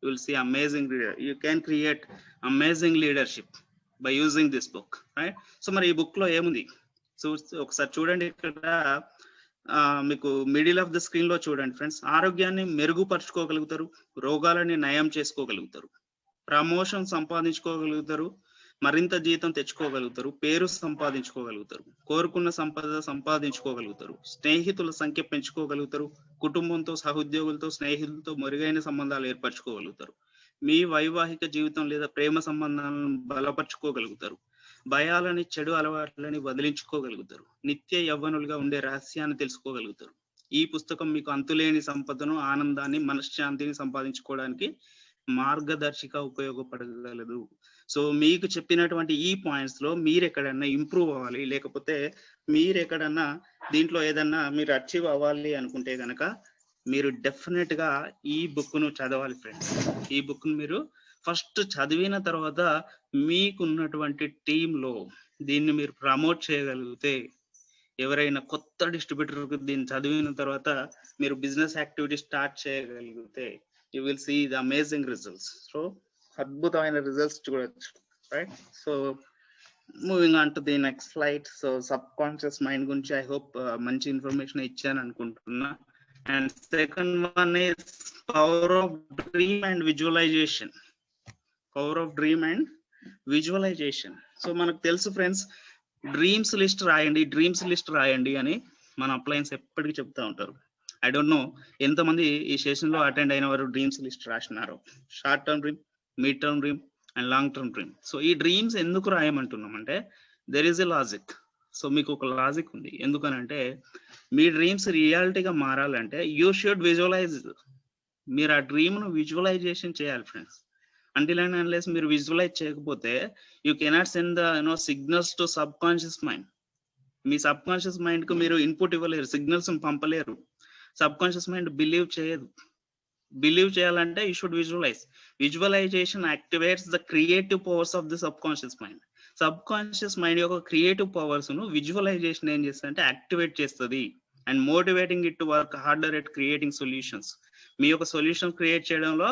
You will see amazing leader. You can create amazing leadership by using this book, right? So మరి ఈ బుక్ లో ఏముంది? సో ఒకసారి చూడండి, ఇక్కడ మీకు మిడిల్ ఆఫ్ ద స్క్రీన్ లో చూడండి ఫ్రెండ్స్. ఆరోగ్యాన్ని మెరుగుపరుచుకోగలుగుతారు, రోగాలని నయం చేసుకోగలుగుతారు, ప్రమోషన్ సంపాదించుకోగలుగుతారు, మరింత జీతం తెచ్చుకోగలుగుతారు, పేరు సంపాదించుకోగలుగుతారు, కోరుకున్న సంపద సంపాదించుకోగలుగుతారు, స్నేహితుల సంఖ్య పెంచుకోగలుగుతారు, కుటుంబంతో, సహోద్యోగులతో, స్నేహితులతో మెరుగైన సంబంధాలు ఏర్పరచుకోగలుగుతారు, మీ వైవాహిక జీవితం లేదా ప్రేమ సంబంధాలను బలపరుచుకోగలుగుతారు, భయాలని, చెడు అలవాట్లని వదిలించుకోగలుగుతారు, నిత్య యవ్వనులుగా ఉండే రహస్యాన్ని తెలుసుకోగలుగుతారు. ఈ పుస్తకం మీకు అంతులేని సంపదను, ఆనందాన్ని, మనశ్శాంతిని సంపాదించుకోవడానికి మార్గదర్శిగా ఉపయోగపడగలదు. సో మీకు చెప్పినటువంటి ఈ పాయింట్స్ లో మీరు ఎక్కడన్నా ఇంప్రూవ్ అవ్వాలి, లేకపోతే మీరు ఎక్కడన్నా దీంట్లో ఏదన్నా మీరు అచీవ్ అవ్వాలి అనుకుంటే గనక మీరు డెఫినెట్ గా ఈ బుక్ ను చదవాలి ఫ్రెండ్స్. ఈ బుక్ ను మీరు ఫస్ట్ చదివిన తర్వాత మీకున్నటువంటి టీంలో దీన్ని మీరు ప్రమోట్ చేయగలిగితే, ఎవరైనా కొత్త డిస్ట్రిబ్యూటర్ దీన్ని చదివిన తర్వాత మీరు బిజినెస్ యాక్టివిటీ స్టార్ట్ చేయగలిగితే you will see the amazing results. So అద్భుతమైన రిజల్ట్స్ చూడొచ్చు, right? So moving on to the next slide. So subconscious mind గురించి ఐ హోప్ మంచి ఇన్ఫర్మేషన్ ఇచ్చాను అనుకుంటున్నా. And second one is power of dream and visualization. Power of dream and visualization. So మనకు తెలుసు friends, dreams list రాయండి అని మన appliances ఎప్పటికీ చెప్తా ఉంటారు. ఐ డోంట్ నో ఎంతమంది ఈ సెషన్ లో అటెండ్ అయిన వారు డ్రీమ్స్ లిస్ట్ రాసినారు. Short term dream, mid term dream and long term dream. So ఈ డ్రీమ్స్ ఎందుకు రాయమంటున్నాం అంటే, there is a logic. So మీకు ఒక లాజిక్ ఉంది. ఎందుకనంటే మీ డ్రీమ్స్ రియాలిటీగా మారాలంటే యూ షుడ్ విజువలైజ్. మీరు ఆ డ్రీమ్ ను విజువలైజేషన్ చేయాలి ఫ్రెండ్స్. అంటిల్ అండ్ అన్లెస్ మీరు విజువలైజ్ చేయకపోతే you cannot send the signals to subconscious mind. మీ సబ్ కాన్షియస్ మైండ్ కు మీరు ఇన్పుట్ ఇవ్వలేరు, సిగ్నల్స్ పంపలేరు. సబ్ కాన్షియస్ మైండ్ బిలీవ్ చేయదు. బిలీవ్ చేయాలంటే you should visualize. Visualization activates the creative powers of the subconscious mind. Subconscious mind యొక్క creative powers ను visualization ఏం చేస్తుంది అంటే యాక్టివేట్ చేస్తుంది and motivating it to work harder at creating solutions. మీ యొక్క సొల్యూషన్ క్రియేట్ చేయడంలో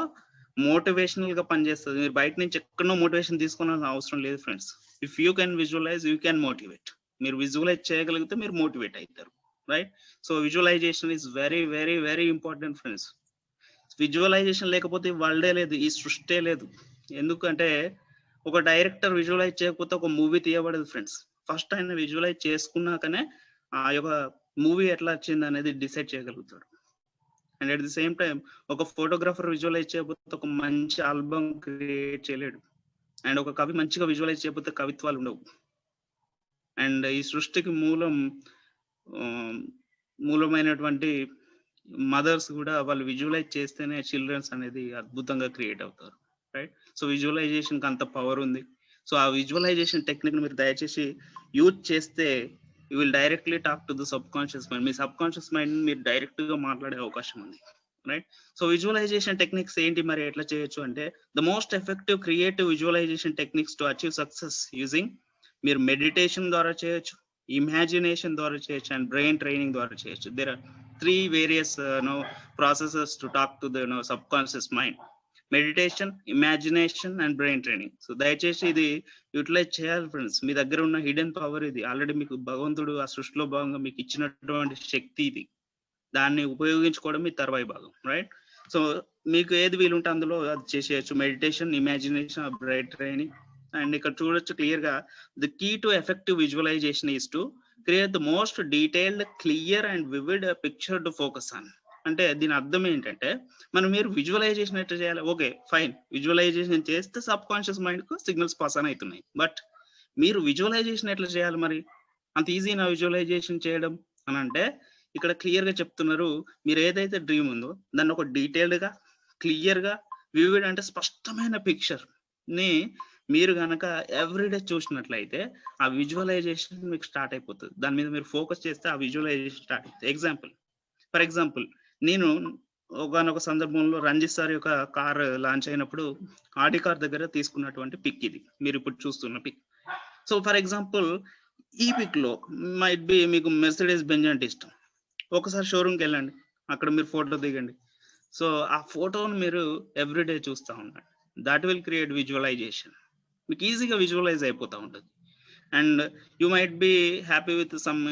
motivational గా పనిచేస్తుంది. మీరు బయట నుంచి ఎక్కడో మోటివేషన్ తీసుకోవాల్సిన అవసరం లేదు friends. If you can visualize you can motivate. మీరు విజువలైజ్ చేయగలిగితే మీరు మోటివేట్ అవుతారు, right? So visualization is very very very important friends. Visualization లేకపోతే వరల్డే లేదు, ఈ సృష్టే లేదు. ఎందుకంటే ఒక డైరెక్టర్ విజువలైజ్ చేయకపోతే ఒక మూవీ తీయబడదు ఫ్రెండ్స్. ఫస్ట్ ఆయన విజువలైజ్ చేసుకున్నాకనే ఆ యొక్క మూవీ ఎట్లా వచ్చింది అనేది డిసైడ్ చేయగలుగుతాడు. And at the same time ఒక ఫోటోగ్రాఫర్ విజువలైజ్ చేయకపోతే ఒక మంచి ఆల్బమ్ క్రియేట్ చేయలేడు. అండ్ ఒక కవి మంచిగా విజువలైజ్ చేయకపోతే కవిత్వాలు ఉండవు. అండ్ ఈ సృష్టికి మూలమైనటువంటి మదర్స్ కూడా వాళ్ళు విజువలైజ్ చేస్తేనే చిల్డ్రన్స్ అనేది అద్భుతంగా క్రియేట్ అవుతారు, రైట్? సో విజువలైజేషన్ కి అంత పవర్ ఉంది. సో ఆ విజువలైజేషన్ టెక్నిక్ మీరు దయచేసి యూజ్ చేస్తే you will directly talk to the sub conscious mind. మీ సబ్ కాన్షియస్ మైండ్ మీరు డైరెక్ట్ గా మాట్లాడే అవకాశం ఉంది, రైట్? సో విజువలైజేషన్ టెక్నిక్స్ ఏంటి, మరి ఎట్లా చేయొచ్చు అంటే the most effective creative visualization techniques to achieve success using, మీరు మెడిటేషన్ ద్వారా చేయొచ్చు, ఇమాజినేషన్ ద్వారా చేయొచ్చు అండ్ బ్రెయిన్ ట్రైనింగ్ ద్వారా చేయొచ్చు. There are 3 various processes to talk to the subconscious mind: meditation, imagination and brain training. So దయచేసి ఇది utilise చేయాలి ఫ్రెండ్స్. మీ దగ్గర ఉన్న హిడెన్ పవర్ ఇది. ఆల్రెడీ మీకు భగవంతుడు ఆ సృష్టిలో భాగంగా మీకు ఇచ్చినటువంటి శక్తి ఇది. దాన్ని ఉపయోగించుకోవడం మీ తర్వాయి భాగం, రైట్? సో మీకు ఏది వీలుంటే అందులో అది చేసేయచ్చు. Meditation, imagination, brain training. And ఇక్కడ చూడొచ్చు క్లియర్ గా the key to effective visualization is to create the most detailed, clear and vivid picture to focus on. అంటే దీని అర్థం ఏంటంటే మీరు విజువలైజేషన్ ఎట్లా చేయాలి? ఓకే ఫైన్, విజువలైజేషన్ చేస్తే సబ్ కాన్షియస్ మైండ్ కు సిగ్నల్స్ పాస్ అని అవుతున్నాయి. బట్ మీరు విజువలైజేషన్ ఎట్లా చేయాలి? మరి అంత ఈజీ నా విజువలైజేషన్ చేయడం అని అంటే ఇక్కడ క్లియర్ గా చెప్తున్నారు. మీరు ఏదైతే డ్రీమ్ ఉందో దాన్ని ఒక డీటెయిల్డ్ గా, క్లియర్ గా, వివిడ్ అంటే స్పష్టమైన పిక్చర్ ని మీరు కనుక ఎవ్రీడే చూసినట్లయితే ఆ విజువలైజేషన్ మీకు స్టార్ట్ అయిపోతుంది. దాని మీద మీరు ఫోకస్ చేస్తే ఆ విజువలైజేషన్ స్టార్ట్ అవుతుంది. ఫర్ ఎగ్జాంపుల్ నేను ఒకనొక సందర్భంలో రంజిత్ సార్ యొక్క కార్ లాంచ్ అయినప్పుడు ఆడి కార్ దగ్గర తీసుకున్నటువంటి పిక్ ఇది, మీరు ఇప్పుడు చూస్తున్న పిక్. సో ఫర్ ఎగ్జాంపుల్ ఈ పిక్ లో మైట్ బి మీకు మెర్సిడెస్ బెంజ్ అంటే ఇష్టం. ఒకసారి షోరూమ్కి వెళ్ళండి, అక్కడ మీరు ఫోటో దిగండి. సో ఆ ఫోటోను మీరు ఎవ్రీడే చూస్తూ ఉండండి. That will create visualization. మీకు ఈజీగా విజువలైజ్ అయిపోతూ ఉంటుంది. And you might be happy with some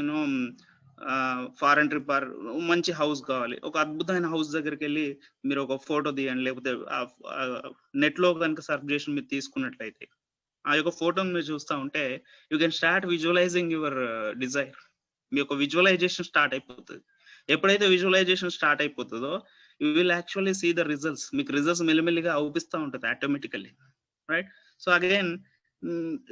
foreign trip or మంచి హౌస్ కావాలి, ఒక అద్భుతమైన హౌస్ దగ్గరికి వెళ్ళి మీరు ఒక ఫోటో తీయండి. లేకపోతే నెట్ లో కనుక సర్చ్ చేసి మీరు తీసుకున్నట్లయితే ఆ యొక్క ఫోటోని మీరు చూస్తూ ఉంటే you can start visualizing your desire. మీ యొక్క విజువలైజేషన్ స్టార్ట్ అయిపోతుంది. ఎప్పుడైతే విజువలైజేషన్ స్టార్ట్ అయిపోతుందో you will actually see the results. మీకు రిజల్ట్స్ మెల్లిమెల్లిగా అవుపిస్తూ ఉంటుంది ఆటోమేటికల్లీ, రైట్? సో అగైన్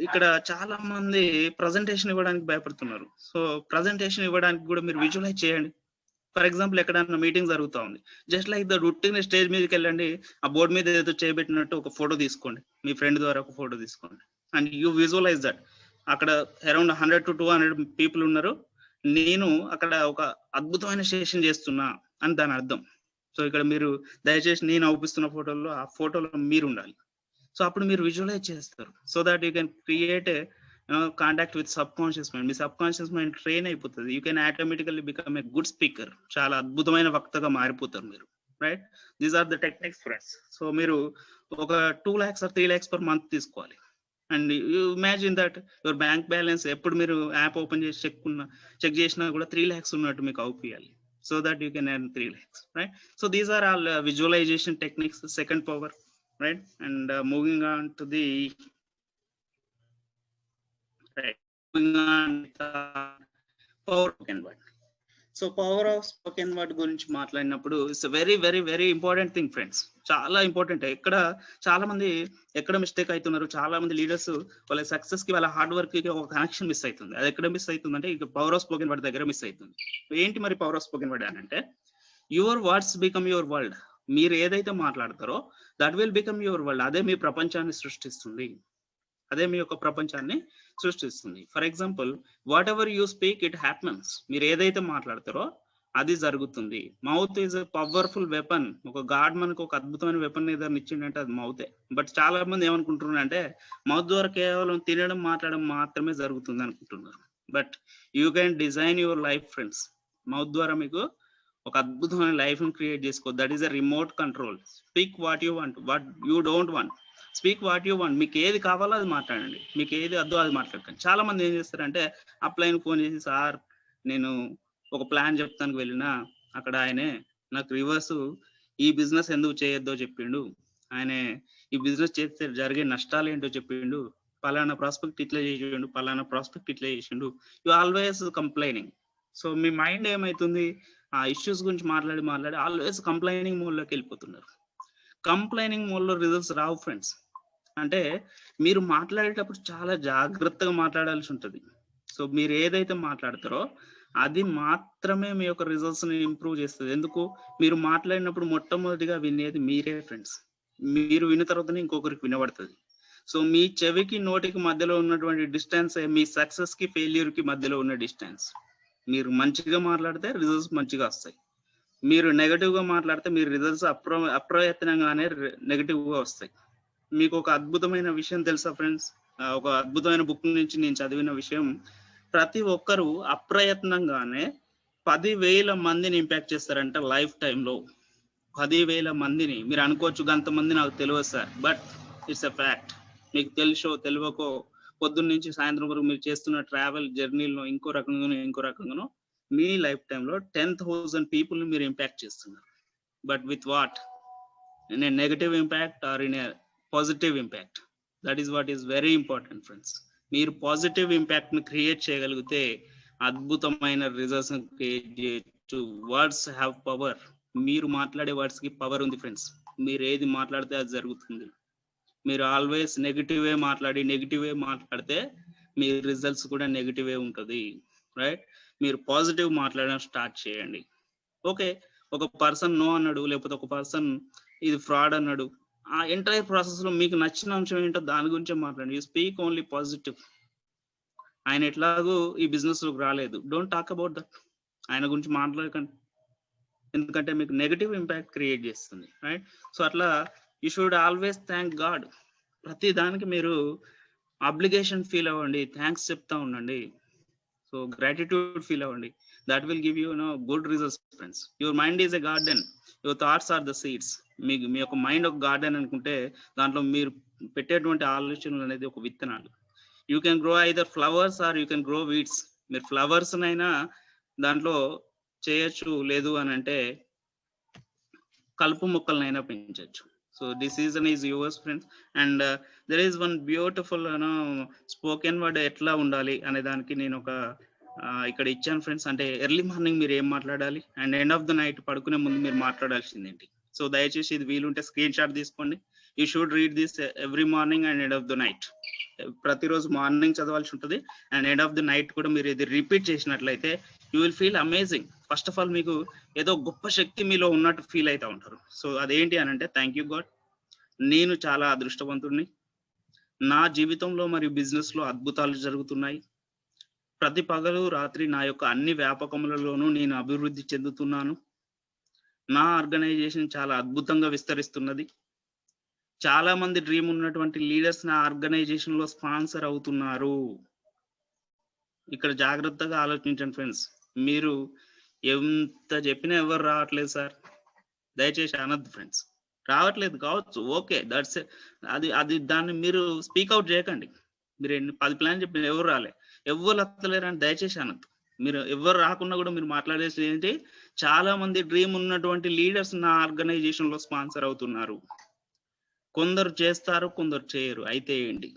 ఇక్కడ చాలా మంది ప్రజెంటేషన్ ఇవ్వడానికి భయపడుతున్నారు. సో ప్రజెంటేషన్ ఇవ్వడానికి కూడా మీరు విజువలైజ్ చేయండి. ఫర్ ఎగ్జాంపుల్ ఎక్కడన్నా మీటింగ్ జరుగుతూ ఉంది, just like the routine stage మీదకి వెళ్ళండి, ఆ బోర్డు మీద ఏదో చేయబెట్టినట్టు ఒక ఫోటో తీసుకోండి, మీ ఫ్రెండ్ ద్వారా ఒక ఫోటో తీసుకోండి అండ్ యూ విజువలైజ్ దట్. అక్కడ అరౌండ్ 100 to 200 పీపుల్ ఉన్నారు, నేను అక్కడ ఒక అద్భుతమైన సెషన్ చేస్తున్నా అని దాని అర్థం. సో ఇక్కడ మీరు దయచేసి నేను అవుపిస్తున్న ఫోటోలో ఆ ఫోటోలో మీరు ఉండాలి. సో అప్పుడు మీరు విజువలైజ్ చేస్తారు. So that you can create a contact with subconscious mind. మీ సబ్ కాన్షియస్ మైండ్ ట్రైన్ అయిపోతుంది. You can automatically become a good speaker. చాలా అద్భుతమైన వక్తగా మారిపోతారు మీరు, right? These are the techniques friends. So మీరు ఒక 2 lakhs or 3 lakhs per month తీసుకోవాలి. And you imagine that your bank balance ఎప్పుడు మీరు యాప్ ఓపెన్ చేసి చెక్ చేసినా కూడా 3 lakhs ఉన్నట్టు మీకు అవుపియాలి. So that you can earn 3 lakhs, right? So these are all visualization techniques, second power, right? And moving on to the power spoken word. So power of spoken word గురించి మాట్లాడినప్పుడు it's very very very important thing friends. చాలా important. ఇక్కడ చాలా మంది ఎక్కడ mistake అవుతున్నారు, చాలా మంది లీడర్స్ వాళ్ళ సక్సెస్ కి వాళ్ళ హార్డ్ వర్క్ కి ఒక కనెక్షన్ మిస్ అవుతుంది. అది ఎక్కడ మిస్ అవుతుంది అంటే ఇక పవర్ ఆఫ్ స్పోకెన్ వర్డ్ దగ్గర మిస్ అవుతుంది. ఏంటి మరి పవర్ ఆఫ్ స్పోకెన్ వర్డ్ అని అంటే your words become your world. మీరు ఏదైతే మాట్లాడతారో that will become your world. అదే మీ ప్రపంచాన్ని సృష్టిస్తుంది. అదే మీ యొక్క ప్రపంచాన్ని సృష్టిస్తుంది. For example what ever you speak it happens. మీరు ఏదైతే మాట్లాడతారో అది జరుగుతుంది. Mouth is a powerful weapon. ఒక గాడ్ మనకు ఒక అద్భుతమైన వెపన్ ఏదైనా ఇచ్చిండంటే అది మౌతే. బట్ చాలా మంది ఏమనుకుంటున్నారు అంటే మౌత్ ద్వారా కేవలం తినడం, మాట్లాడడం మాత్రమే జరుగుతుంది అనుకుంటున్నారు. But you can design your life friends. Mouth ద్వారా మీకు ఒక అద్భుతమైన లైఫ్ ని క్రియేట్ చేసుకో. That is a remote control. Speak what you want, what you don't want. Speak what you want. మీకు ఏది కావాలో అది మాట్లాడండి, మీకు ఏది వద్దో అది మాట్లాడకండి. చాలా మంది ఏం చేస్తారంటే అప్లైన్ ఫోన్ చేసి, సార్ నేను ఒక ప్లాన్ చెప్తానికి వెళ్ళినా అక్కడ ఆయనే నాకు రివర్స్ ఈ బిజినెస్ ఎందుకు చేయొద్దో చెప్పిండు, ఆయనే ఈ బిజినెస్ చేస్తే జరిగే నష్టాలు ఏంటో చెప్పిండు, పలానా ప్రాస్పెక్ట్ ఇట్లా చేసిండు, పలానా ప్రాస్పెక్ట్ ఇట్లా చేసిండు. You always complaining. So me mind ఏమైతుంది, ఆ ఇష్యూస్ గురించి మాట్లాడి మాట్లాడి ఆల్వేస్ కంప్లైనింగ్ మోడ్ లోకి వెళ్ళిపోతున్నారు. కంప్లైనింగ్ మోడ్ లో రిజల్ట్స్ రావు ఫ్రెండ్స్. అంటే మీరు మాట్లాడేటప్పుడు చాలా జాగ్రత్తగా మాట్లాడాల్సి ఉంటుంది. సో మీరు ఏదైతే మాట్లాడతారో అది మాత్రమే మీ యొక్క రిజల్ట్స్ ని ఇంప్రూవ్ చేస్తుంది. ఎందుకు, మీరు మాట్లాడినప్పుడు మొట్టమొదటిగా వినేది మీరే ఫ్రెండ్స్. మీరు విన్న తర్వాతనే ఇంకొకరికి వినబడుతుంది. సో మీ చెవికి నోటికి మధ్యలో ఉన్నటువంటి డిస్టెన్స్ మీ సక్సెస్ కి ఫెయిల్యూర్ కి మధ్యలో ఉన్న డిస్టెన్స్. మీరు మంచిగా మాట్లాడితే రిజల్ట్స్ మంచిగా వస్తాయి. మీరు నెగటివ్ గా మాట్లాడితే మీరు రిజల్ట్స్ అప్రయత్నంగానే నెగటివ్ గా వస్తాయి. మీకు ఒక అద్భుతమైన విషయం తెలుసా ఫ్రెండ్స్, ఒక అద్భుతమైన బుక్ నుంచి నేను చదివిన విషయం, ప్రతి ఒక్కరూ అప్రయత్నంగానే 10,000 మందిని ఇంపాక్ట్ చేస్తారంట లైఫ్ టైంలో. 10,000 మందిని. మీరు అనుకోవచ్చు అంతమంది నాకు తెలియదు sir, but it's a fact. మీకు తెలుసో తెలియకో పొద్దున్న నుంచి సాయంత్రం వరకు మీరు చేస్తున్న ట్రావెల్ జర్నీలో ఇంకో రకంగానో మీ లైఫ్ టైంలో 10,000 పీపుల్ ని మీరు ఇంపాక్ట్ చేస్తున్నారు. But with what, in a negative impact or in a positive impact. That is what is very important friends. మీరు పాజిటివ్ ఇంపాక్ట్ ని క్రియేట్ చేయగలిగితే అద్భుతమైన రిజల్ట్స్ క్రియేట్ చేయొచ్చు. Words have power. మీరు మాట్లాడే వర్డ్స్ కి పవర్ ఉంది ఫ్రెండ్స్. మీరు ఏది మాట్లాడితే అది జరుగుతుంది. మీరు ఆల్వేస్ నెగిటివే మాట్లాడితే మీ రిజల్ట్స్ కూడా నెగిటివే ఉంటుంది, రైట్? మీరు పాజిటివ్ మాట్లాడడం స్టార్ట్ చేయండి. ఓకే, ఒక పర్సన్ నో అన్నాడు, లేకపోతే ఒక పర్సన్ ఇది ఫ్రాడ్ అన్నాడు, ఆ ఎంటైర్ ప్రాసెస్ లో మీకు నచ్చిన అంశం ఏంటో దాని గురించే మాట్లాడండి. You speak only positive. ఆయన ఎట్లాగూ ఈ బిజినెస్ లోకి రాలేదు, డోంట్ టాక్ అబౌట్ దట్. ఆయన గురించి మాట్లాడకండి, ఎందుకంటే మీకు నెగటివ్ ఇంపాక్ట్ క్రియేట్ చేస్తుంది, రైట్? సో అట్లా you should always thank God. ప్రతి దానికి మీరు అబ్లిగేషన్ ఫీల్ అవ్వండి, థ్యాంక్స్ చెప్తా ఉండండి. సో గ్రాటిట్యూడ్ ఫీల్ అవ్వండి. That will give you good results friends. Your mind is a garden, your thoughts are the seeds. మీ యొక్క మైండ్ ఒక గార్డెన్ అనుకుంటే దాంట్లో మీరు పెట్టేటువంటి ఆలోచనలు అనేది ఒక విత్తనాలు. You can grow either flowers or you can grow weeds. మీరు ఫ్లవర్స్ నైనా దాంట్లో చేయొచ్చు, లేదు అని అంటే కలుపు మొక్కలనైనా పెంచవచ్చు. So this season is yours friends. And there is one beautiful spoken word ఎట్లా ఉండాలి అనే దానికి నేను ఒక ఇక్కడ ఇచ్చాను ఫ్రెండ్స్. అంటే ఎర్లీ మార్నింగ్ మీరు ఏం మాట్లాడాలి and end of the night పడుకునే ముందు మీరు మాట్లాడాల్సింది ఏంటి. సో దయచేసి ఇది వీలుంటే స్క్రీన్ షాట్ తీసుకోండి. You should read this every morning and end of the night. ప్రతిరోజు మార్నింగ్ చదవాల్సి ఉంటుంది and end of the night కూడా మీరు ఇది రిపీట్ చేసినట్లయితే you will feel amazing. First of all మీకు ఏదో గొప్ప శక్తి మీలో ఉన్నట్టు ఫీల్ అవుతా ఉంటారు. సో అదేంటి అని అంటే, థ్యాంక్ యూ గాడ్, నేను చాలా అదృష్టవంతుడిని, నా జీవితంలో మరియు బిజినెస్ లో అద్భుతాలు జరుగుతున్నాయి. ప్రతి పగలు రాత్రి నా యొక్క అన్ని వ్యాపకములలోనూ నేను అభివృద్ధి చెందుతున్నాను. నా ఆర్గనైజేషన్ చాలా అద్భుతంగా విస్తరిస్తున్నది. చాలా మంది డ్రీమ్ ఉన్నటువంటి లీడర్స్ నా ఆర్గనైజేషన్ లో స్పాన్సర్ అవుతున్నారు. ఇక్కడ జాగ్రత్తగా ఆలోచించండి ఫ్రెండ్స్. మీరు ఎంత చెప్పినా ఎవరు రావట్లేదు సార్, దయచేసి అనద్దు ఫ్రెండ్స్. రావట్లేదు కావచ్చు, ఓకే, దట్స్ అది దాన్ని మీరు స్పీక్అవుట్ చేయకండి. మీరు 10 ప్లాన్ చెప్పిన ఎవరు రాలే, ఎవరు వస్తలేరు అని దయచేసి అనద్దు. మీరు ఎవరు రాకున్నా కూడా మీరు మాట్లాడేసి ఏంటి, చాలా మంది డ్రీమ్ ఉన్నటువంటి లీడర్స్ నా ఆర్గనైజేషన్ లో స్పాన్సర్ అవుతున్నారు. కొందరు చేస్తారు, కొందరు చేయరు. అయితే ఏంటి,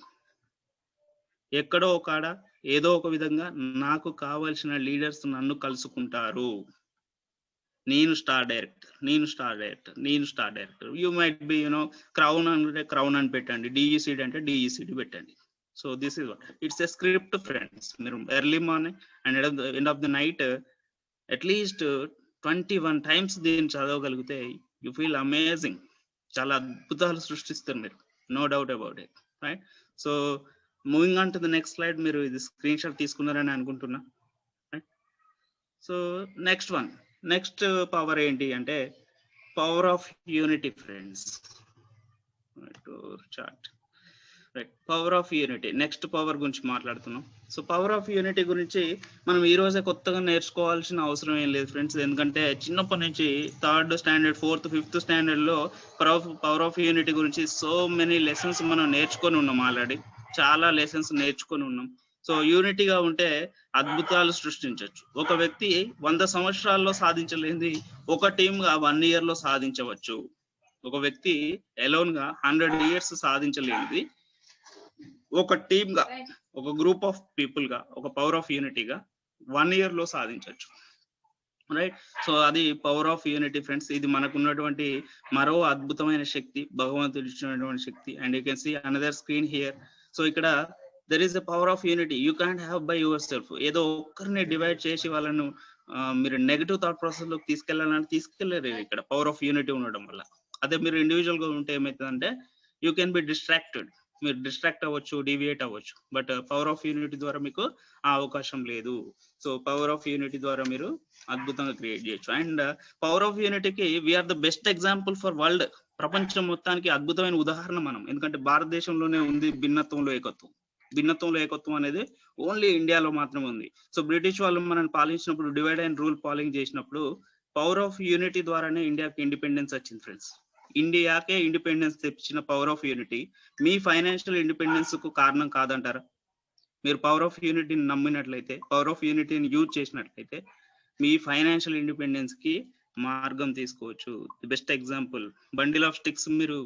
ఎక్కడో ఒక ఏదో ఒక విధంగా నాకు కావాల్సిన లీడర్స్ నన్ను కలుసుకుంటారు. నేను star director. You might be crown అంటే క్రౌన్ అని పెట్టండి, డిఈసిడి అంటే డిఈసిడి పెట్టండి. So this is it's a script friends. మీరు early morning and end of the night at least 21 times దీన్ని చదవగలిగితే యూ ఫీల్ అమేజింగ్. చాలా అద్భుతాలు సృష్టిస్తారు మీరు, no doubt about it, right? So moving on to the next slide. మీరు ఇది screenshot తీసుకున్నారని అనుకుంటున్నా, right? So next one, next power ఏంటి అంటే power of unity friends. Chart right, power of unity. Next power గురించి మాట్లాడుతున్నాం. So power of unity గురించి మనం ఈ రోజే కొత్తగా నేర్చుకోవాల్సిన అవసరం ఏం లేదు ఫ్రెండ్స్, ఎందుకంటే చిన్నప్పటి నుంచి 3rd స్టాండర్డ్ 4th 5th స్టాండర్డ్లో పవర్ ఆఫ్ యూనిటీ గురించి సో మెనీ లెసన్స్ మనం నేర్చుకొని ఉన్నాం. ఆల్రెడీ చాలా లెసన్స్ నేర్చుకొని ఉన్నాం. సో యూనిటీగా ఉంటే అద్భుతాలు సృష్టించవచ్చు. ఒక వ్యక్తి 100 సంవత్సరాల్లో సాధించలేనిది ఒక టీమ్గా 1 yearలో సాధించవచ్చు. ఒక వ్యక్తి ఎలోన్ గా 100 years సాధించలేనిది ఒక టీమ్ గా, ఒక గ్రూప్ ఆఫ్ పీపుల్ గా, ఒక పవర్ ఆఫ్ యూనిటీగా 1 yearలో సాధించవచ్చు. రైట్, సో అది పవర్ ఆఫ్ యూనిటీ ఫ్రెండ్స్. ఇది మనకు ఉన్నటువంటి మరో అద్భుతమైన శక్తి, భగవంతుడు ఇచ్చినటువంటి శక్తి. And you can see another screen here. So ఇక్కడ there is the power of unity. You can have by your self. ఏదో ఒక్కరిని డివైడ్ చేసి వాళ్ళను మీరు నెగటివ్ థాట్ ప్రాసెస్ లోకి తీసుకెళ్లాలని తీసుకెళ్లేరు ఇక్కడ పవర్ ఆఫ్ యూనిటీ ఉండడం వల్ల. అదే మీరు ఇండివిజువల్ గా ఉంటే ఏమవుతుందంటే యూ కెన్ బి డిస్ట్రాక్టెడ్. మీరు డిస్ట్రాక్ట్ అవ్వచ్చు, డీవియేట్ అవ్వచ్చు. బట్ పవర్ ఆఫ్ యూనిటీ ద్వారా మీకు ఆ అవకాశం లేదు. సో పవర్ ఆఫ్ యూనిటీ ద్వారా మీరు అద్భుతంగా క్రియేట్ చేయొచ్చు. అండ్ పవర్ ఆఫ్ యూనిటీకి we are the best example for world. ప్రపంచం మొత్తానికి అద్భుతమైన ఉదాహరణ మనం. ఎందుకంటే భారతదేశంలోనే ఉంది భిన్నత్వంలో ఏకత్వం. భిన్నత్వంలో ఏకత్వం అనేది ఓన్లీ ఇండియాలో మాత్రమే ఉంది. సో బ్రిటిష్ వాళ్ళు మనల్ని పాలించినప్పుడు, డివైడ్ అండ్ రూల్ పాలింగ్ చేసినప్పుడు పవర్ ఆఫ్ యూనిటీ ద్వారానే ఇండియాకి ఇండిపెండెన్స్ వచ్చింది ఫ్రెండ్స్. ఇండియాకే ఇండిపెండెన్స్ తెచ్చిన పవర్ ఆఫ్ యూనిటీ మీ ఫైనాన్షియల్ ఇండిపెండెన్స్ కు కారణం కాదంటారా? మీరు పవర్ ఆఫ్ యూనిటీని నమ్మినట్లయితే, పవర్ ఆఫ్ యూనిటీని యూజ్ చేసినట్లయితే మీ ఫైనాన్షియల్ ఇండిపెండెన్స్ కి మార్గం తీసుకోవచ్చు. Best example, bundle of sticks మీరు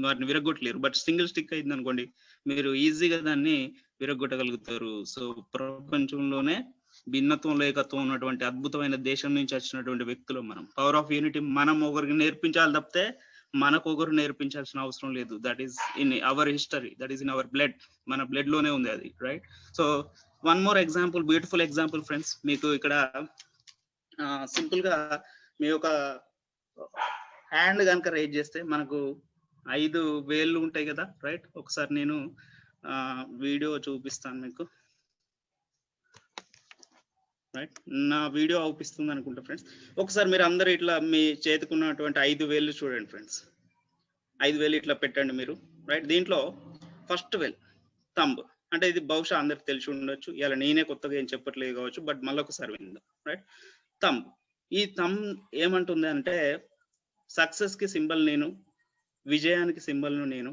వాటిని విరగొట్టలేరు. బట్ సింగిల్ స్టిక్ అయింది అనుకోండి, మీరు ఈజీగా దాన్ని విరగొట్టగలుగుతారు. సో ప్రపంచంలోనే భిన్నత్వంలో ఏకత్వం ఉన్నటువంటి అద్భుతమైన దేశం నుంచి వచ్చినటువంటి వ్యక్తులు మనం. పవర్ ఆఫ్ యూనిటీ మనం ఒకరికి నేర్పించాలి తప్పితే మనకు ఒకరు నేర్పించాల్సిన అవసరం లేదు. That is in our history, that is in our blood. మన బ్లడ్ లోనే ఉంది అది. Right, so one more example, beautiful example friends. మీకు ఇక్కడ సింపుల్ గా మీ ఒక హ్యాండ్ కనుక రేజ్ చేస్తే మనకు 5 వేళ్ళు ఉంటాయి కదా. రైట్, ఒకసారి నేను వీడియో చూపిస్తాను మీకు. రైట్, నా వీడియో అవుపిస్తుంది అనుకుంటా ఫ్రెండ్స్. ఒకసారి మీరు అందరు ఇట్లా మీ చేతికున్నటువంటి 5 వేళ్ళు చూడండి ఫ్రెండ్స్. 5 వేలు ఇట్లా పెట్టండి మీరు. రైట్, దీంట్లో ఫస్ట్ వేల్ థంబ్, అంటే ఇది బహుశా అందరికి తెలిసి ఉండొచ్చు. ఇలా నేనే కొత్తగా ఏం చెప్పట్లేదు కావచ్చు, బట్ మళ్ళీ ఒకసారి విందాం. Right, thumb. ఈ థంబ్ ఏమంటుంది అంటే సక్సెస్ కి సింబల్ నేను, విజయానికి సింబల్ నేను.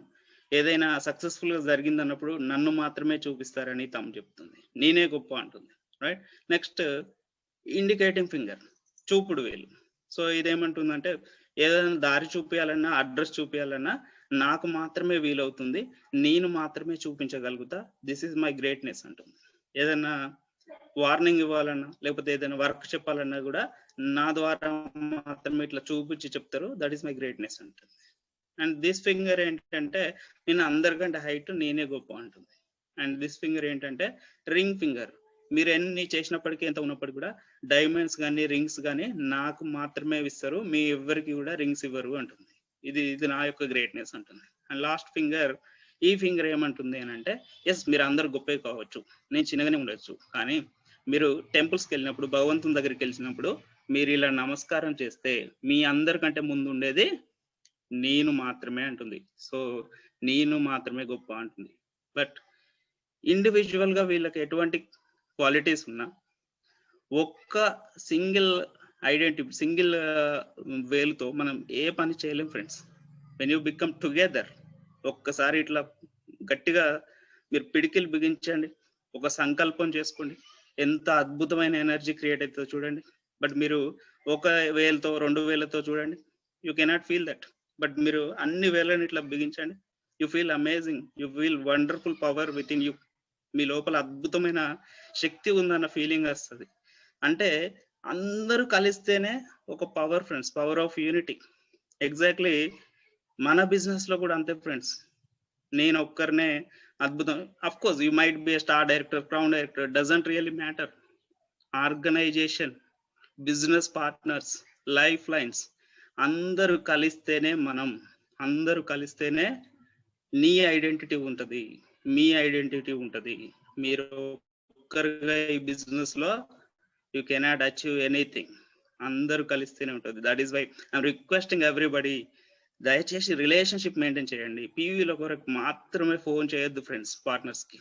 ఏదైనా సక్సెస్ఫుల్ గా జరిగింది అన్నప్పుడు నన్ను మాత్రమే చూపిస్తారని థంబ్ చెప్తుంది. నేనే గొప్ప అంటుంది. రైట్, నెక్స్ట్ ఇండికేటింగ్ ఫింగర్, చూపుడు వేలు. సో ఇదేమంటుందంటే ఏదైనా దారి చూపించాలన్నా, అడ్రస్ చూపించాలన్నా నాకు మాత్రమే వీలవుతుంది, నేను మాత్రమే చూపించగలుగుతా. దిస్ ఈజ్ మై గ్రేట్నెస్ అంటుంది. ఏదైనా వార్నింగ్ ఇవ్వాలన్నా, లేకపోతే ఏదైనా వర్క్ చెప్పాలన్నా కూడా నా ద్వారా మాత్రమే ఇట్లా చూపించి చెప్తారు. దట్ ఈస్ మై గ్రేట్నెస్ అంటుంది. అండ్ దిస్ ఫింగర్ ఏంటంటే నేను అందరికంటే హైట్, నేనే గొప్ప అంటుంది. అండ్ దిస్ ఫింగర్ ఏంటంటే రింగ్ ఫింగర్. మీరు ఎన్ని చేసినప్పటికీ, ఎంత ఉన్నప్పటికీ కూడా డైమండ్స్ కానీ రింగ్స్ కానీ నాకు మాత్రమే ఇస్తారు, మీ ఎవరికి కూడా రింగ్స్ ఇవ్వరు అంటుంది. ఇది నా యొక్క గ్రేట్నెస్ అంటుంది. అండ్ లాస్ట్ ఫింగర్, ఈ ఫింగర్ ఏమంటుంది అని అంటే ఎస్ మీరు అందరు గొప్పే కావచ్చు, నేను చిన్నగానే ఉండొచ్చు, కానీ మీరు టెంపుల్స్కి వెళ్ళినప్పుడు, భగవంతుని దగ్గరికి వెళ్ళినప్పుడు మీరు ఇలా నమస్కారం చేస్తే మీ అందరికంటే ముందు ఉండేది నేను మాత్రమే అంటుంది. సో నేను మాత్రమే గొప్ప అంటుంది. బట్ ఇండివిజువల్ గా వీళ్ళకి ఎటువంటి క్వాలిటీస్ ఉన్నా ఒక్క సింగిల్ ఐడెంటిటీ, సింగిల్ వేలుతో మనం ఏ పని చేయలేం friends. When you become together, ఒక్కసారి ఇట్లా గట్టిగా మీరు పిడికిలు బిగించండి, ఒక సంకల్పం చేసుకోండి, ఎంత అద్భుతమైన ఎనర్జీ క్రియేట్ అవుతుందో చూడండి. బట్ మీరు ఒక వేలతో, 2 వేలతో చూడండి, you cannot feel that. But మీరు అన్ని వేలను ఇట్లా బిగించండి, you feel amazing, you feel wonderful power within you. మీ లోపల అద్భుతమైన శక్తి ఉందన్న ఫీలింగ్ వస్తుంది. అంటే అందరూ కలిస్తేనే ఒక power friends, power of unity. Exactly మన బిజినెస్ లో కూడా అంతే ఫ్రెండ్స్. నేను ఒక్కరినే అద్భుతం. Of course you might be star director, crown director, doesn't really matter. Organization, business partners, lifelines అందరూ కలిస్తేనే మనం, అందరూ కలిస్తేనే నీ ఐడెంటిటీ ఉంటది, మీ ఐడెంటిటీ ఉంటది. మీరు ఒక్కరిగా ఈ బిజినెస్ లో యూ కెనాట్ అచీవ్ ఎనీథింగ్. అందరూ కలిస్తేనే ఉంటుంది. That is why I'm requesting everybody, దయచేసి రిలేషన్షిప్ మెయింటైన్ చేయండి. పీవీల కొరకు మాత్రమే ఫోన్ చేయొద్దు ఫ్రెండ్స్, పార్ట్నర్స్కి.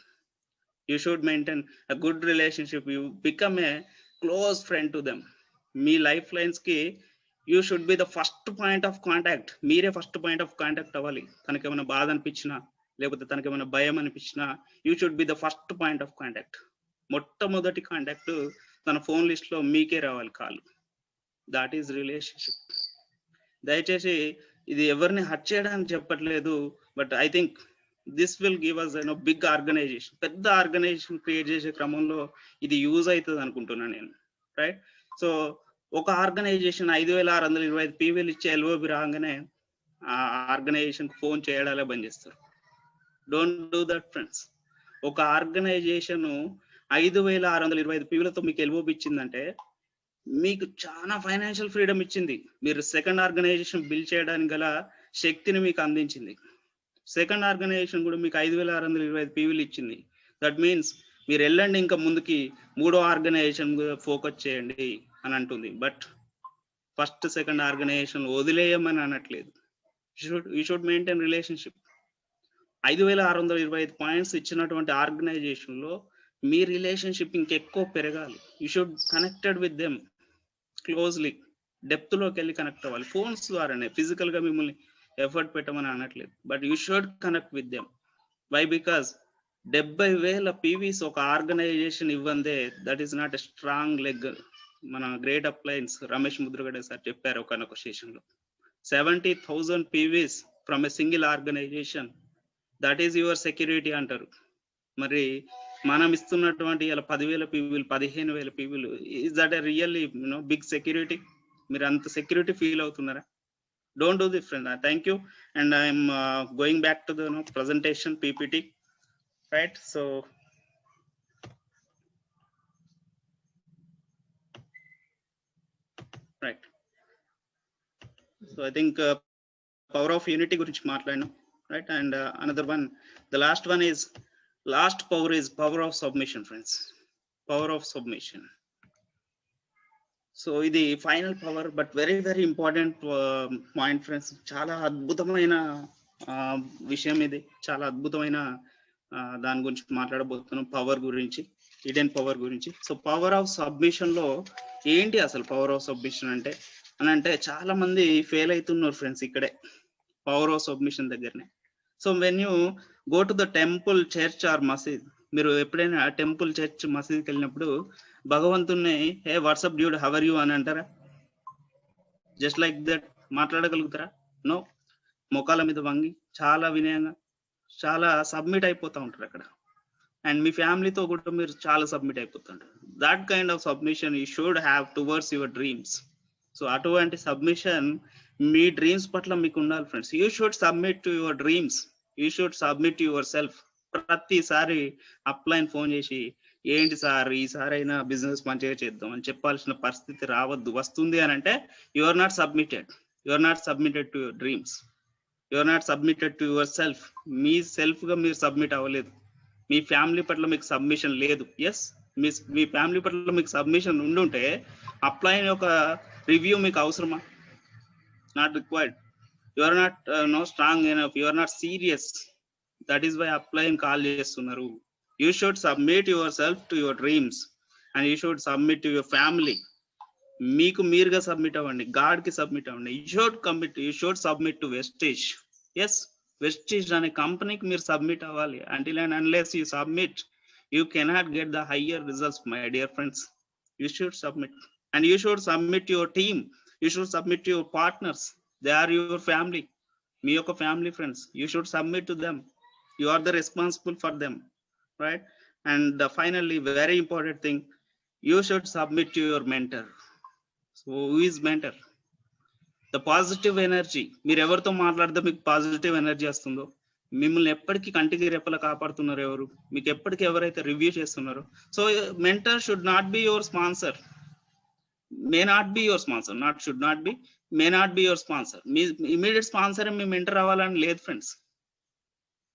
You should maintain a good relationship. You become a close friend to them. మీ లైఫ్ లైన్స్కి you should be the first point of contact. మీరే ఫస్ట్ పాయింట్ ఆఫ్ కాంటాక్ట్ అవ్వాలి. తనకి ఏమైనా బాధ అనిపించినా, లేకపోతే తనకి ఏమైనా భయం అనిపించినా, you should be the first point of contact. మొట్టమొదటి కాంటాక్ట్ తన ఫోన్ లిస్ట్ లో మీకే రావాలి కాల్. That is relationship. దయచేసి ఇది ఎవరిని హర్ట్ చేయడానికి చెప్పట్లేదు, but I think this will give us big organization. పెద్ద ఆర్గనైజేషన్ క్రియేట్ చేసే క్రమంలో ఇది యూజ్ అవుతుంది అనుకుంటున్నాను నేను, రైట్? సో ఒక ఆర్గనైజేషన్ 5,625 పీవీలు ఇచ్చే ఎల్ఓబి రాగానే ఆ ఆర్గనైజేషన్ ఫోన్ చేయడాలే బంద్ చేస్తారు. Don't do that friends. ఒక ఆర్గనైజేషన్ 5,625 పీవీలతో మీకు ఎల్ఓబి ఇచ్చిందంటే మీకు చాలా ఫైనాన్షియల్ ఫ్రీడమ్ ఇచ్చింది. మీరు సెకండ్ ఆర్గనైజేషన్ బిల్డ్ చేయడానికి గల శక్తిని మీకు అందించింది. సెకండ్ ఆర్గనైజేషన్ కూడా మీకు 5,625 పీవీలు ఇచ్చింది. దట్ మీన్స్ మీరు వెళ్ళండి ఇంకా ముందుకి, మూడో ఆర్గనైజేషన్ ఫోకస్ చేయండి అని అంటుంది. బట్ ఫస్ట్ సెకండ్ ఆర్గనైజేషన్ వదిలేయమని అనట్లేదు. You should maintain relationship. 5,625 points ఇచ్చినటువంటి ఆర్గనైజేషన్ లో మీ రిలేషన్షిప్ ఇంకెక్కువ పెరగాలి. You should connected with them closely. Depth లోకి వెళ్ళి కనెక్ట్ అవ్వాలి. ఫోన్స్ ద్వారానే, ఫిజికల్ గా మిమ్మల్ని ఎఫర్ట్ పెట్టమని అనట్లేదు, but you should connect with them. Why? Because 70,000 PVs ఒక ఆర్గనైజేషన్ ఇవ్వందే, that is not a strong leg. మన great uplines Ramesh Mudragada sir చెప్పారు ఒకనొక సెషన్ లో, 70,000 PVs from a single organization, that is your security అంటారు. మరి మనం ఇస్తున్నటువంటి ఇలా 10,000 పీవీలు, 15,000 పీవీలు, is that a really big security? మీరు అంత సెక్యూరిటీ ఫీల్ అవుతున్నారా? Don't do this friend. Thank you. And I'm going back to the presentation PPT, right? So right, so I think power of unity గురించి మాట్లాడినాం, right? And another one, the last one is, last power is power of submission friends. Power of submission. So ఇది final power, but very very important point friends. చాలా అద్భుతమైన విషయం ఇది, చాలా అద్భుతమైన దాని గురించి మాట్లాడబోతున్నాం, పవర్ గురించి, హిడెన్ పవర్ గురించి. సో పవర్ ఆఫ్ సబ్మిషన్ లో ఏంటి అసలు పవర్ ఆఫ్ సబ్మిషన్ అంటే చాలా మంది ఫెయిల్ అవుతున్నారు ఫ్రెండ్స్ ఇక్కడే, పవర్ ఆఫ్ సబ్మిషన్ దగ్గరనే. So when you go to the temple, church or మసీద్, మీరు ఎప్పుడైనా టెంపుల్, చర్చ్, మసీద్కి వెళ్ళినప్పుడు భగవంతుణ్ణి hey what's up dude how are you అని అంటారా? జస్ట్ లైక్ దట్ మాట్లాడగలుగుతారా? నో. మొకాల మీద వంగి చాలా వినయంగా, చాలా సబ్మిట్ అయిపోతూ ఉంటారు అక్కడ. అండ్ మీ ఫ్యామిలీతో కూడా మీరు చాలా సబ్మిట్ అయిపోతుంటారు. That kind of submission you should have towards your dreams. So అటువంటి సబ్మిషన్ మీ డ్రీమ్స్ పట్ల మీకు ఉండాలి friends. You should submit to your dreams. You should submit to your self. ప్రతిసారి అప్లైన్ ఫోన్ చేసి ఏంటి సార్ ఈసారి అయినా బిజినెస్ మంచిగా చేద్దాం అని చెప్పాల్సిన పరిస్థితి రావద్దు. వస్తుంది అని అంటే you are not submitted. You are not submitted to your dreams. You are not submitted to your self. మీ సెల్ఫ్ గా మీరు సబ్మిట్ అవ్వలేదు. మీ ఫ్యామిలీ పట్ల మీకు సబ్మిషన్ లేదు. ఎస్, మీ ఫ్యామిలీ పట్ల మీకు సబ్మిషన్ ఉండుంటే అప్లైన్ యొక్క రివ్యూ మీకు అవసరమా? Not required. You are not no strong enough. You are not serious. That is why upline call చేస్తున్నారు. You should submit yourself to your dreams and you should submit to your family. మీకు మీరుగా submit అవ్వండి, God కి submit అవ్వండి. You should submit to Vestige. Yes, Vestige అనే కంపెనీకి మీరు submit అవ్వాలి. Until and unless you submit, you cannot get the higher results, my dear friends. You should submit, and you should submit to your team. You should submit to your partners. They are your family. మీ యొక్క family friends. You should submit to them. You are the responsible for them. Right? And finally, very important thing, you should submit to your mentor. So who is mentor? The positive energy. మీరు ఎవరితో మాట్లాడితే మీకు positive energy వస్తుందో, మిమ్మల్ని ఎప్పటికీ కంటికి రెప్పలా కాపాడుతున్నారు ఎవరు, మీకు ఎప్పటికీ ఎవరైతే రివ్యూ చేస్తున్నారో. So mentor should not be your sponsor, may not be your sponsor, not should not be, may not be your sponsor. Me immediate sponsor me mentor అవ్వాలని లేదు ఫ్రెండ్స్.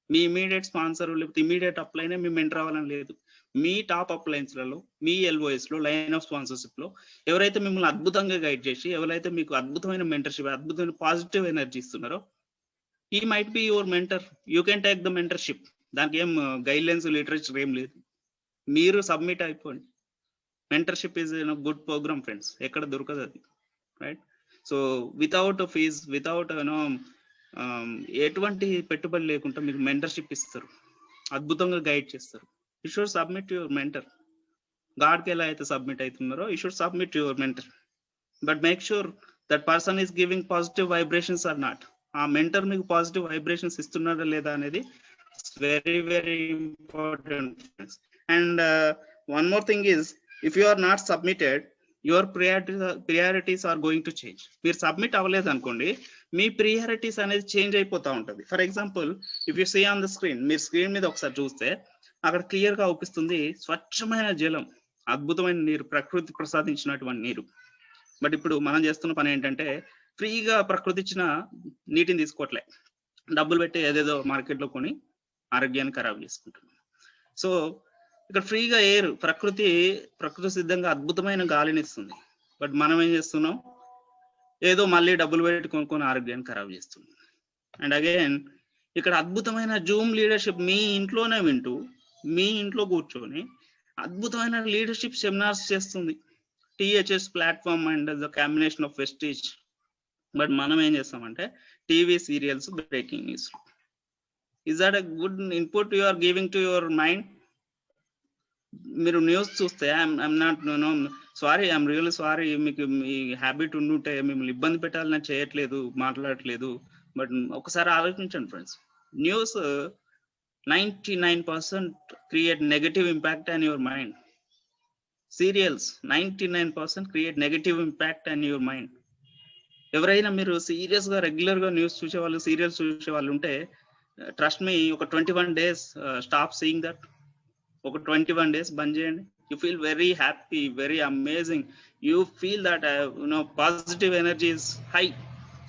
మీ ఇమీడియట్ స్పాన్సర్ లేకపోతే ఇమీడియట్ అప్లైనే మీ mentor అవ్వాలని లేదు. మీ top అప్లయన్స్లలో, మీ LOS లో, line of sponsorship లో ఎవరైతే మిమ్మల్ని అద్భుతంగా గైడ్ చేసి, ఎవరైతే మీకు అద్భుతమైన మెంటర్షిప్, అద్భుతమైన పాజిటివ్ ఎనర్జీ ఇస్తున్నారో, he might be your mentor. You can take the mentorship. దానికి ఏం గైడ్లైన్స్ లిటరేచర్ ఏం లేదు, మీరు సబ్మిట్ అయిపోండి. Mentorship is good program friends, ఎక్కడ దొరకదు అది, right? So without fees, without ఎటువంటి పెట్టుబడి లేకుండా మీకు మెంటర్షిప్ ఇస్తారు, అద్భుతంగా గైడ్ చేస్తారు. You should submit your mentor. గాడ్కి ఎలా అయితే సబ్మిట్ అవుతున్నారో you should submit your mentor, but make sure that person is giving positive vibrations or not. ఆ మెంటర్ మీకు పాజిటివ్ వైబ్రేషన్స్ ఇస్తున్నాడా లేదా అనేది very very important. And one more thing is, if you are not submitted, your priorities are going to change. మీరు submit అవ్వలేదు అనుకోండి, మీ priorities అనేది చేంజ్ అయిపోతూ ఉంటుంది. For example, if you see on the screen, మీరు స్క్రీన్ మీద ఒకసారి చూస్తే అక్కడ క్లియర్ గా అవుపిస్తుంది స్వచ్ఛమైన జలం, అద్భుతమైన నీరు, ప్రకృతి ప్రసాదించినటువంటి నీరు. బట్ ఇప్పుడు మనం చేస్తున్న పని ఏంటంటే, ఫ్రీగా ప్రకృతి ఇచ్చిన నీటిని తీసుకోవట్లే, డబ్బులు పెట్టి ఏదేదో మార్కెట్లో కొని ఆరోగ్యాన్ని ఖరాబ్ చేసుకుంటున్నాం. సో ఇక్కడ ఫ్రీగా ఎయిర్, ప్రకృతి సిద్ధంగా అద్భుతమైన గాలిని ఇస్తుంది. బట్ మనం ఏం చేస్తున్నాం, ఏదో మళ్ళీ డబ్బులు పెట్టి కొనుక్కొని ఆరోగ్యాన్ని ఖరాబ్ చేస్తున్నాం. అండ్ అగైన్ ఇక్కడ అద్భుతమైన జూమ్ లీడర్షిప్ మీ ఇంట్లోనే వింటూ, మీ ఇంట్లో కూర్చొని అద్భుతమైన లీడర్షిప్ సెమినార్స్ చేస్తుంది THS platform and the combination of Vestige. But మనం ఏం చేస్తామంటే TV serials, breaking news. Is that a good input you are giving to your mind? మీరు న్యూస్ చూస్తే I'm not no sorry, I'm really sorry, మీకు మీ habit ఉండుంటే మిమ్మల్ని ఇబ్బంది పెట్టాలని చేయట్లేదు, మాట్లాడట్లేదు. బట్ ఒకసారి ఆలోచించండి friends, news 99% create negative impact on your mind. Serials 99% create negative impact on your mind. ఎవరైనా మీరు సీరియస్ గా రెగ్యులర్ గా న్యూస్ చూసేవాళ్ళు, సీరియల్స్ చూసేవాళ్ళు ఉంటే, ట్రస్ట్ మీ, ఒక 21 days స్టాప్ సీయింగ్ దట్. ఒక 21 days బంద్ చేయండి. You feel very happy, very amazing. You feel that positive energy is high.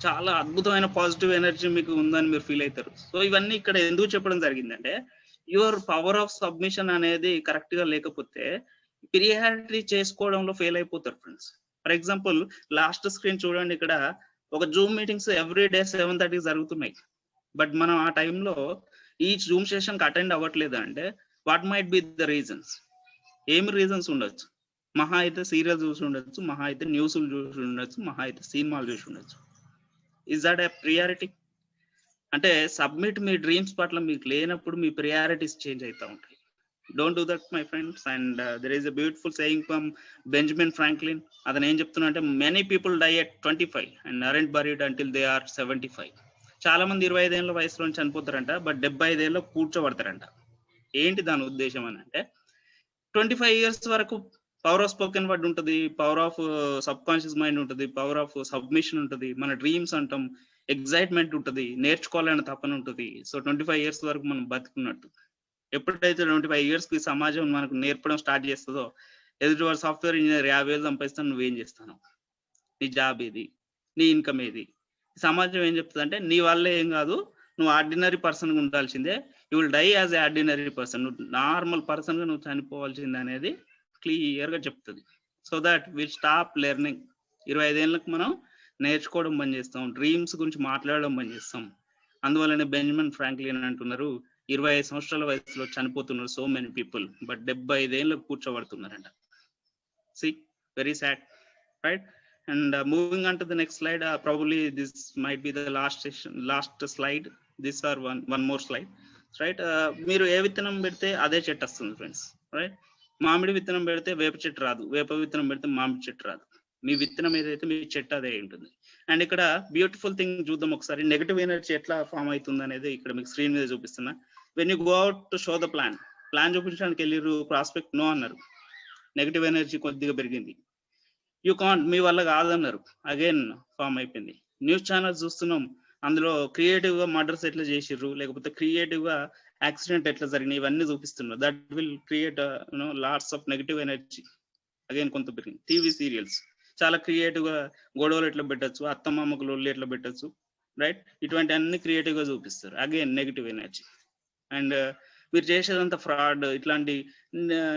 చాలా అద్భుతమైన పాజిటివ్ ఎనర్జీ మీకు ఉందని మీరు ఫీల్ అవుతారు. సో ఇవన్నీ ఇక్కడ ఎందుకు చెప్పడం జరిగిందంటే, యువర్ పవర్ ఆఫ్ సబ్మిషన్ అనేది కరెక్ట్ గా లేకపోతే ప్రియారిటీ చేసుకోవడంలో ఫెయిల్ అయిపోతారు friends. For example, last screen చూడండి, ఇక్కడ ఒక జూమ్ మీటింగ్స్ ఎవ్రీ డే 7:30 జరుగుతున్నాయి. బట్ మనం ఆ టైంలో ఈ జూమ్ సెషన్ కి అటెండ్ అవ్వట్లేదు అంటే, what might be the reasons? ఏమి రీజన్స్ ఉండొచ్చు? మహా అయితే సీరియల్ చూసి ఉండొచ్చు, మహా అయితే న్యూస్లు చూసి ఉండొచ్చు, మహా అయితే సినిమాలు చూసి ఉండొచ్చు. Is that a priority? అంటే సబ్మిట్ మీ డ్రీమ్స్ పట్ల మీకు లేనప్పుడు మీ ప్రియారిటీస్ చేంజ్ అవుతూ ఉంటాయి. Don't do that my friends. And there is a beautiful saying from Benjamin Franklin. అతను ఏం చెప్తున్నా అంటే, many people die at 25 and aren't buried until they are 75. చాలా మంది 25 ఏళ్ళ వయసులో చనిపోతారంట, బట్ 75 ఏళ్ళలో కూర్చోబడతారంట. ఏంటి దాని ఉద్దేశం అని అంటే, 25 years వరకు పవర్ ఆఫ్ స్పోకెన్ వర్డ్ ఉంటుంది, power of subconscious mind ఉంటుంది, పవర్ ఆఫ్ సబ్మిషన్ ఉంటుంది, మన డ్రీమ్స్ అంటాం, ఎగ్జైట్మెంట్ ఉంటుంది, నేర్చుకోవాలని తపన ఉంటుంది. సో 25 years వరకు మనం బతుకున్నట్టు. ఎప్పుడైతే 25 years కి సమాజం మనకు నేర్పడం స్టార్ట్ చేస్తుందో, ఎదుటివాడు సాఫ్ట్వేర్ ఇంజనీర్ 50,000 సంపాదిస్తాను, నువ్వేం చేస్తాను, నీ జాబ్ ఏది, నీ ఇన్కమ్ ఏది? సమాజం ఏం చెప్తుంది అంటే, నీ వల్ల ఏం కాదు, నువ్వు ఆర్డినరీ పర్సన్గా ఉండాల్సిందే, you will die as a ordinary person, నువ్వు నార్మల్ పర్సన్గా నువ్వు చనిపోవాల్సిందే అనేది క్లియర్గా చెప్తుంది. So that will stop learning. 25 ఏళ్ళకి మనం నేర్చుకోవడం బంద్ చేస్తాం, డ్రీమ్స్ గురించి మాట్లాడడం బంద్ చేస్తాం. అందువల్లనే బెంజమిన్ ఫ్రాంక్లిన్ అంటున్నారు, 25 సంవత్సరాల వయసులో చనిపోతున్నారు సో మెనీ పీపుల్, బట్ 75 ఏళ్ళకు కూర్చోబడుతున్నారంట. See, very sad, right? And moving on to the next slide, probably this might be the last slide, this or one more slide, right? మీరు ఏ విత్తనం పెడితే అదే చెట్టు వస్తుంది ఫ్రెండ్స్, రైట్? మామిడి విత్తనం పెడితే వేప చెట్టు రాదు, వేప విత్తనం పెడితే మామిడి చెట్టు రాదు. మీ విత్తనం ఏదైతే మీ చెట్టు అదే ఉంటుంది. అండ్ ఇక్కడ బ్యూటిఫుల్ థింగ్ చూద్దాం ఒకసారి, నెగటివ్ ఎనర్జీ ఎట్లా ఫామ్ అవుతుంది అనేది ఇక్కడ మీకు స్క్రీన్ మీద చూపిస్తున్నా. When you go out to show the plan చూపించడానికి వెళ్ళిరు, ప్రాస్పెక్ట్ నో అన్నారు, నెగటివ్ ఎనర్జీ కొద్దిగా పెరిగింది. యూ కాంట్, మీ వల్ల కాదన్నారు, అగైన్ ఫామ్ అయిపోయింది. న్యూస్ ఛానల్స్ చూస్తున్నాం, అందులో క్రియేటివ్ గా మర్డర్స్ ఎట్లా చేసిర్రు, లేకపోతే క్రియేటివ్ గా యాక్సిడెంట్ ఎట్లా జరిగినాయి, ఇవన్నీ చూపిస్తున్నారు. That will create lots of negative energy. Again కొంత పెరిగింది. టీవీ సీరియల్స్ చాలా క్రియేటివ్ గా గొడవలు ఎట్లా పెట్టచ్చు, అత్తమామకు లొల్లి ఎట్లా పెట్టచ్చు, రైట్? ఇటువంటి అన్ని క్రియేటివ్ గా చూపిస్తారు, అగైన్ నెగటివ్ ఎనర్జీ. అండ్ మీరు చేసేదంతా ఫ్రాడ్, ఇట్లాంటి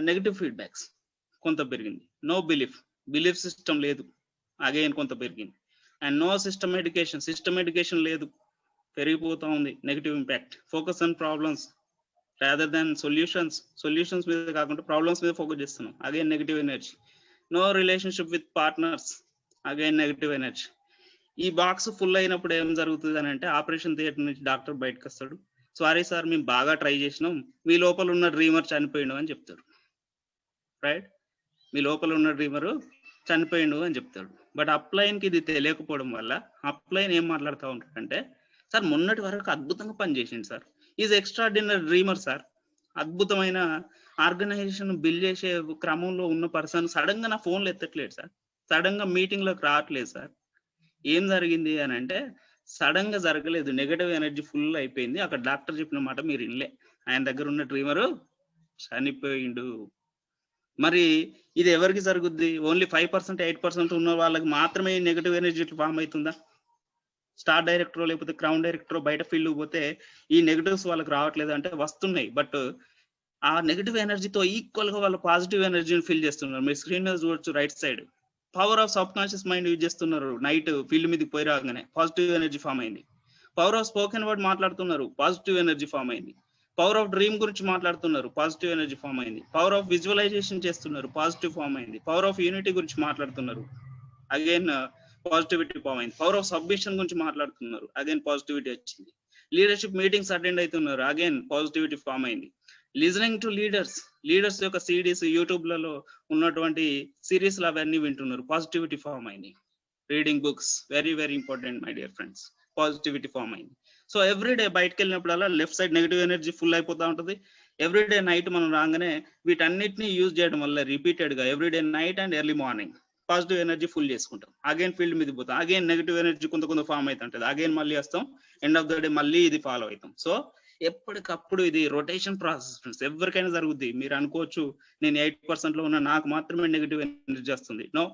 నెగిటివ్ ఫీడ్బ్యాక్స్ కొంత పెరిగింది. నో బిలీఫ్ సిస్టమ్ లేదు, అగైన్ కొంత పెరిగింది. అండ్ నో సిస్టమ్ ఎడ్యుకేషన్ లేదు, పెరిగిపోతా ఉంది negative impact. Focus on problems rather than solutions మీద కాకుండా ప్రాబ్లమ్స్ మీద ఫోకస్ చేస్తున్నాం, again negative energy. No relationship with partners, again negative energy. ఈ బాక్స్ ఫుల్ అయినప్పుడు ఏం జరుగుతుంది అని అంటే ఆపరేషన్ థియేటర్ నుంచి డాక్టర్ బయటకు వస్తాడు, సారీ సార్ మేము బాగా ట్రై చేసినాం, మీ లోపల ఉన్న డ్రీమర్ చనిపోయిండు అని చెప్తాడు. రైట్, మీ లోపల ఉన్న డ్రీమర్ చనిపోయిండు అని చెప్తాడు. బట్ అప్లైన్కి ఇది తెలియకపోవడం వల్ల అప్లైన్ ఏం మాట్లాడుతూ ఉంటాడంటే, సార్ మొన్నటి వరకు అద్భుతంగా పనిచేసింది sir, is extraordinary dreamer sir, అద్భుతమైన ఆర్గనైజేషన్ బిల్డ్ చేసే క్రమంలో ఉన్న పర్సన్ సడన్ గా నా ఫోన్లో ఎత్తట్లేదు సార్, సడన్ గా మీటింగ్ లోకి రావట్లేదు సార్. ఏం జరిగింది అని అంటే, సడన్ గా జరగలేదు, నెగటివ్ ఎనర్జీ ఫుల్ అయిపోయింది. అక్కడ డాక్టర్ చెప్పిన మాట మీరు ఇన్లే, ఆయన దగ్గర ఉన్న డ్రీమరు చనిపోయిండు. మరి ఇది ఎవరికి జరుగుద్ది? ఓన్లీ 5% 8% ఉన్న వాళ్ళకి మాత్రమే నెగటివ్ ఎనర్జీ ఫామ్ అవుతుందా? స్టార్ డైరెక్టర్ లేకపోతే క్రౌన్ డైరెక్టర్ బయట ఫీల్డ్ పోతే ఈ నెగటివ్స్ వాళ్ళకి రావట్లేదు అంటే వస్తున్నాయి, బట్ ఆ నెగటివ్ ఎనర్జీతో ఈక్వల్ గా వాళ్ళు పాజిటివ్ ఎనర్జీని ఫీల్ చేస్తున్నారు. మీరు స్క్రీన్ మీద చూడొచ్చు, right side power of subconscious mind use చేస్తున్నారు. నైట్ ఫీల్డ్ మీదకి పోయి రాగానే పాజిటివ్ ఎనర్జీ ఫామ్ అయింది. పవర్ ఆఫ్ స్పోకెన్ వర్డ్ మాట్లాడుతున్నారు, పాజిటివ్ ఎనర్జీ ఫామ్ అయింది. పవర్ ఆఫ్ డ్రీమ్ గురించి మాట్లాడుతున్నారు, పాజిటివ్ ఎనర్జీ ఫామ్ అయింది. పవర్ ఆఫ్ విజువలైజేషన్ చేస్తున్నారు, పాజిటివ్ ఫామ్ అయింది. పవర్ ఆఫ్ యూనిటీ గురించి మాట్లాడుతున్నారు, అగైన్ పాజిటివిటీ ఫామ్ అయింది. పవర్ ఆఫ్ సబ్మిషన్ గురించి మాట్లాడుతున్నారు, అగైన్ పాజిటివిటీ వచ్చింది. లీడర్షిప్ మీటింగ్స్ అటెండ్ అవుతున్నారు, అగైన్ పాజిటివిటీ ఫామ్ అయింది. లిజనింగ్ టు లీడర్స్ యొక్క సిడీస్ యూట్యూబ్ లలో ఉన్నటువంటి సిరీస్ అవన్నీ వింటున్నారు, పాజిటివిటీ ఫామ్ అయింది. Reading books very very important my dear friends, positivity form అయింది. సో ఎవ్రీడే బయటకు వెళ్ళినప్పుడల్లా left side negative energy full అయిపోతా ఉంటుంది. ఎవ్రీడే నైట్ మనం రాగానే వీటన్నిటిని యూజ్ చేయడం వల్ల రిపీటెడ్ గా everyday night and early morning positive energy full చేసుకుంటాం. అగైన్ ఫీల్డ్ మీద పోతాం, అగైన్ నెగిటివ్ ఎనర్జీ కొంత ఫామ్ అవుతుంటది, అగైన్ మళ్ళీ వస్తాం, ఎండ్ ఆఫ్ ద డే మళ్ళీ ఇది ఫాలో అవుతాం. సో ఎప్పటికప్పుడు ఇది రొటేషన్ ప్రాసెస్ ఫ్రెండ్స్, ఎవరికైనా జరుగుద్ది. మీరు అనుకోవచ్చు నేను 8% లో ఉన్న, నాకు మాత్రమే నెగిటివ్ ఎనర్జీ వస్తుంది. నో,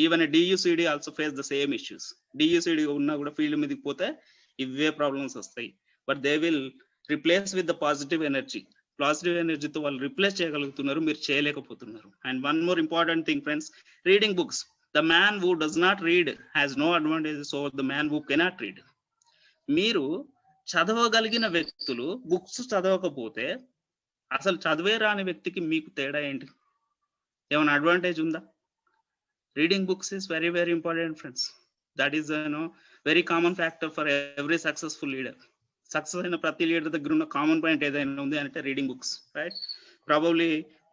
ఈవెన్ డియూసిడి also face the same issues. డియూసిడి ఉన్నా కూడా ఫీల్డ్ మీదకి పోతే ఇవే ప్రాబ్లమ్స్ వస్తాయి, but they will replace with the positive energy. Positive ఎనర్జీతో వాళ్ళు రిప్లేస్ చేయగలుగుతున్నారు, మీరు చేయలేకపోతున్నారు. And one more important thing friends, reading books. The man who does not read has no advantages over the man who cannot read. మీరు చదవగలిగిన వ్యక్తులు books చదవకపోతే అసలు చదివే రాని వ్యక్తికి మీకు తేడా ఏంటి? ఏమైనా అడ్వాంటేజ్ ఉందా? Reading books is very very important friends. That is very common factor for every successful leader. Success అయిన ప్రతి లీడర్ దగ్గర ఉన్న కామన్ పాయింట్ ఏదైనా ఉంది అంటే రీడింగ్ బుక్స్, రైట్? ప్రాబబ్లీ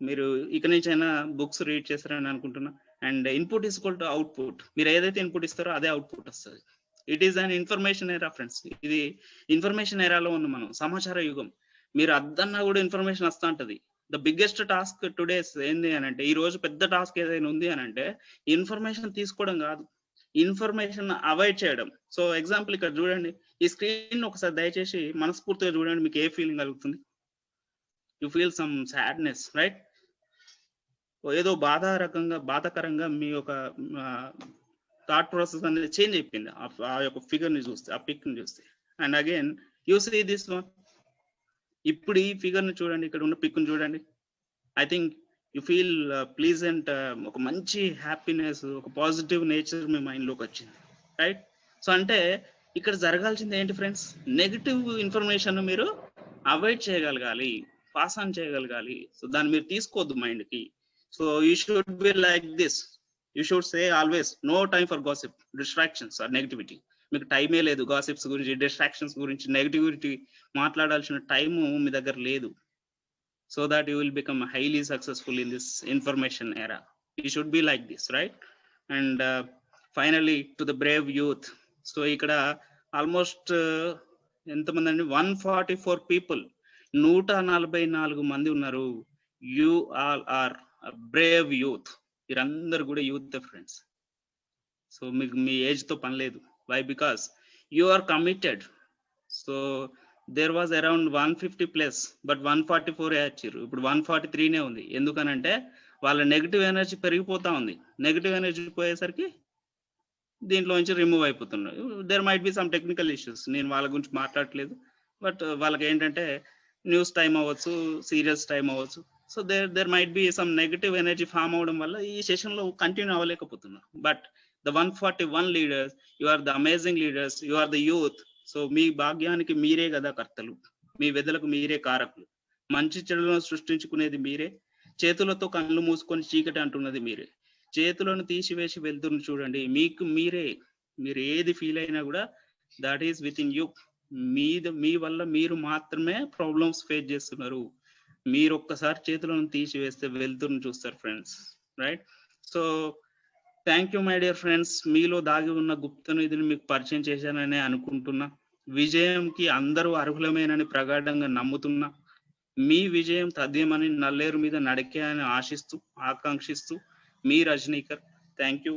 మీరు ఇక నుంచి అయినా బుక్స్ రీడ్ చేస్తారని అనుకుంటున్నా. And input is equal to output. మీరు ఏదైతే ఇన్పుట్ ఇస్తారో అదే అవుట్పుట్ వస్తుంది. ఇట్ ఈస్ అన్ ఇన్ఫర్మేషన్ ఎరా ఫ్రెండ్స్. ఇది ఇన్ఫర్మేషన్ ఎరాలో ఉన్న మనం, సమాచార యుగం. మీరు అద్దన్నా కూడా ఇన్ఫర్మేషన్ వస్తూ ఉంటది. ద బిగ్గెస్ట్ టాస్క్ టుడేస్ ఏంది అని అంటే, ఈ రోజు పెద్ద టాస్క్ ఏదైనా ఉంది అని అంటే ఇన్ఫర్మేషన్ తీసుకోవడం కాదు, ఇన్ఫర్మేషన్ అవాయిడ్ చేయడం. సో ఎగ్జాంపుల్ ఇక్కడ చూడండి, ఈ స్క్రీన్ ఒకసారి దయచేసి మనస్ఫూర్తిగా చూడండి, మీకు ఏ ఫీలింగ్ కలుగుతుంది? You feel some sadness, right? ఏదో బాధాకరంగా మీ యొక్క థాట్ ప్రాసెస్ అనేది చేంజ్ అయిపోయింది ఆ యొక్క ఫిగర్ ని చూస్తే, ఆ పిక్ ని చూస్తే. And again you see this one. ఇప్పుడు ఈ ఫిగర్ ని చూడండి, ఇక్కడ ఉన్న పిక్ ని చూడండి. I think you feel pleasant, ఒక మంచి హ్యాపీనెస్, ఒక పాజిటివ్ నేచర్ మీ మైండ్ లోకి వచ్చింది, రైట్? సో అంటే ఇక్కడ జరగాల్సింది ఏంటి ఫ్రెండ్స్? నెగిటివ్ ఇన్ఫర్మేషన్ మీరు అవాయిడ్ చేయగలగాలి, పాస్ ఆన్ చేయగలగాలి. సో దాన్ని మీరు తీసుకోవద్దు మైండ్ కి. So you should be like this. You should say always no time for gossip, distractions or negativity. మీకు టైమే లేదు గాసిప్స్ గురించి, డిస్ట్రాక్షన్స్ గురించి, నెగిటివిటీ మాట్లాడాల్సిన టైము మీ దగ్గర లేదు. So that you will become highly successful in this information era. You should be like this, right? And finally to the brave youth. So ఇక్కడ ఆల్మోస్ట్ ఎంతమంది అండి? 144 పీపుల్, 144 మంది ఉన్నారు. You all are brave youth. మీరందరూ కూడా youth friends. So మీకు మీ age తో పని లేదు. Why? Because you are committed. So there was around 150+, but 144 వచ్చారు. ఇప్పుడు 143నే ఉంది. ఎందుకనంటే వాళ్ళ నెగిటివ్ ఎనర్జీ పెరిగిపోతా ఉంది. నెగిటివ్ ఎనర్జీ పోయేసరికి దీంట్లో నుంచి రిమూవ్ అయిపోతున్నారు. There might be some technical issues, నేను వాళ్ళ గురించి మాట్లాడట్లేదు. బట్ వాళ్ళకి ఏంటంటే న్యూస్ టైం అవ్వచ్చు, సీరియస్ టైం అవ్వచ్చు. So there might be some negative energy form అవడం వల్ల ఈ సెషన్లో కంటిన్యూ అవ్వలేకపోతున్నా. But the 141 leaders, you are the amazing leaders, you are the youth. So మీ భాగ్యానికి మీరే కదా కర్తలు, మీ వెదలకు మీరే కారకులు. మంచి చెడులను సృష్టించుకునేది మీరే, చేతులతో కళ్ళు మూసుకొని చీకటి అంటున్నది మీరే. చేతులను తీసివేసి వెళ్తున్న చూడండి, మీకు మీరే, మీరు ఏది ఫీల్ అయినా కూడా that is within you. మీ వల్ల మీరు మాత్రమే ప్రాబ్లమ్స్ ఫేస్ చేస్తున్నారు. మీరు ఒక్కసారి చేతులను తీసివేస్తే వెళ్తున్న చూస్తారు friends, right? So thank you my dear friends. మీలో దాగి ఉన్న గుప్త నిధిని మీకు పరిచయం చేశానని అనుకుంటున్నా. విజయంకి అందరూ అర్హులమేనని ప్రగాఢంగా నమ్ముతున్నా. మీ విజయం తథ్యమని నల్లేరు మీద నడికే అని ఆశిస్తూ ఆకాంక్షిస్తూ మీ రజనీకర్. Thank you.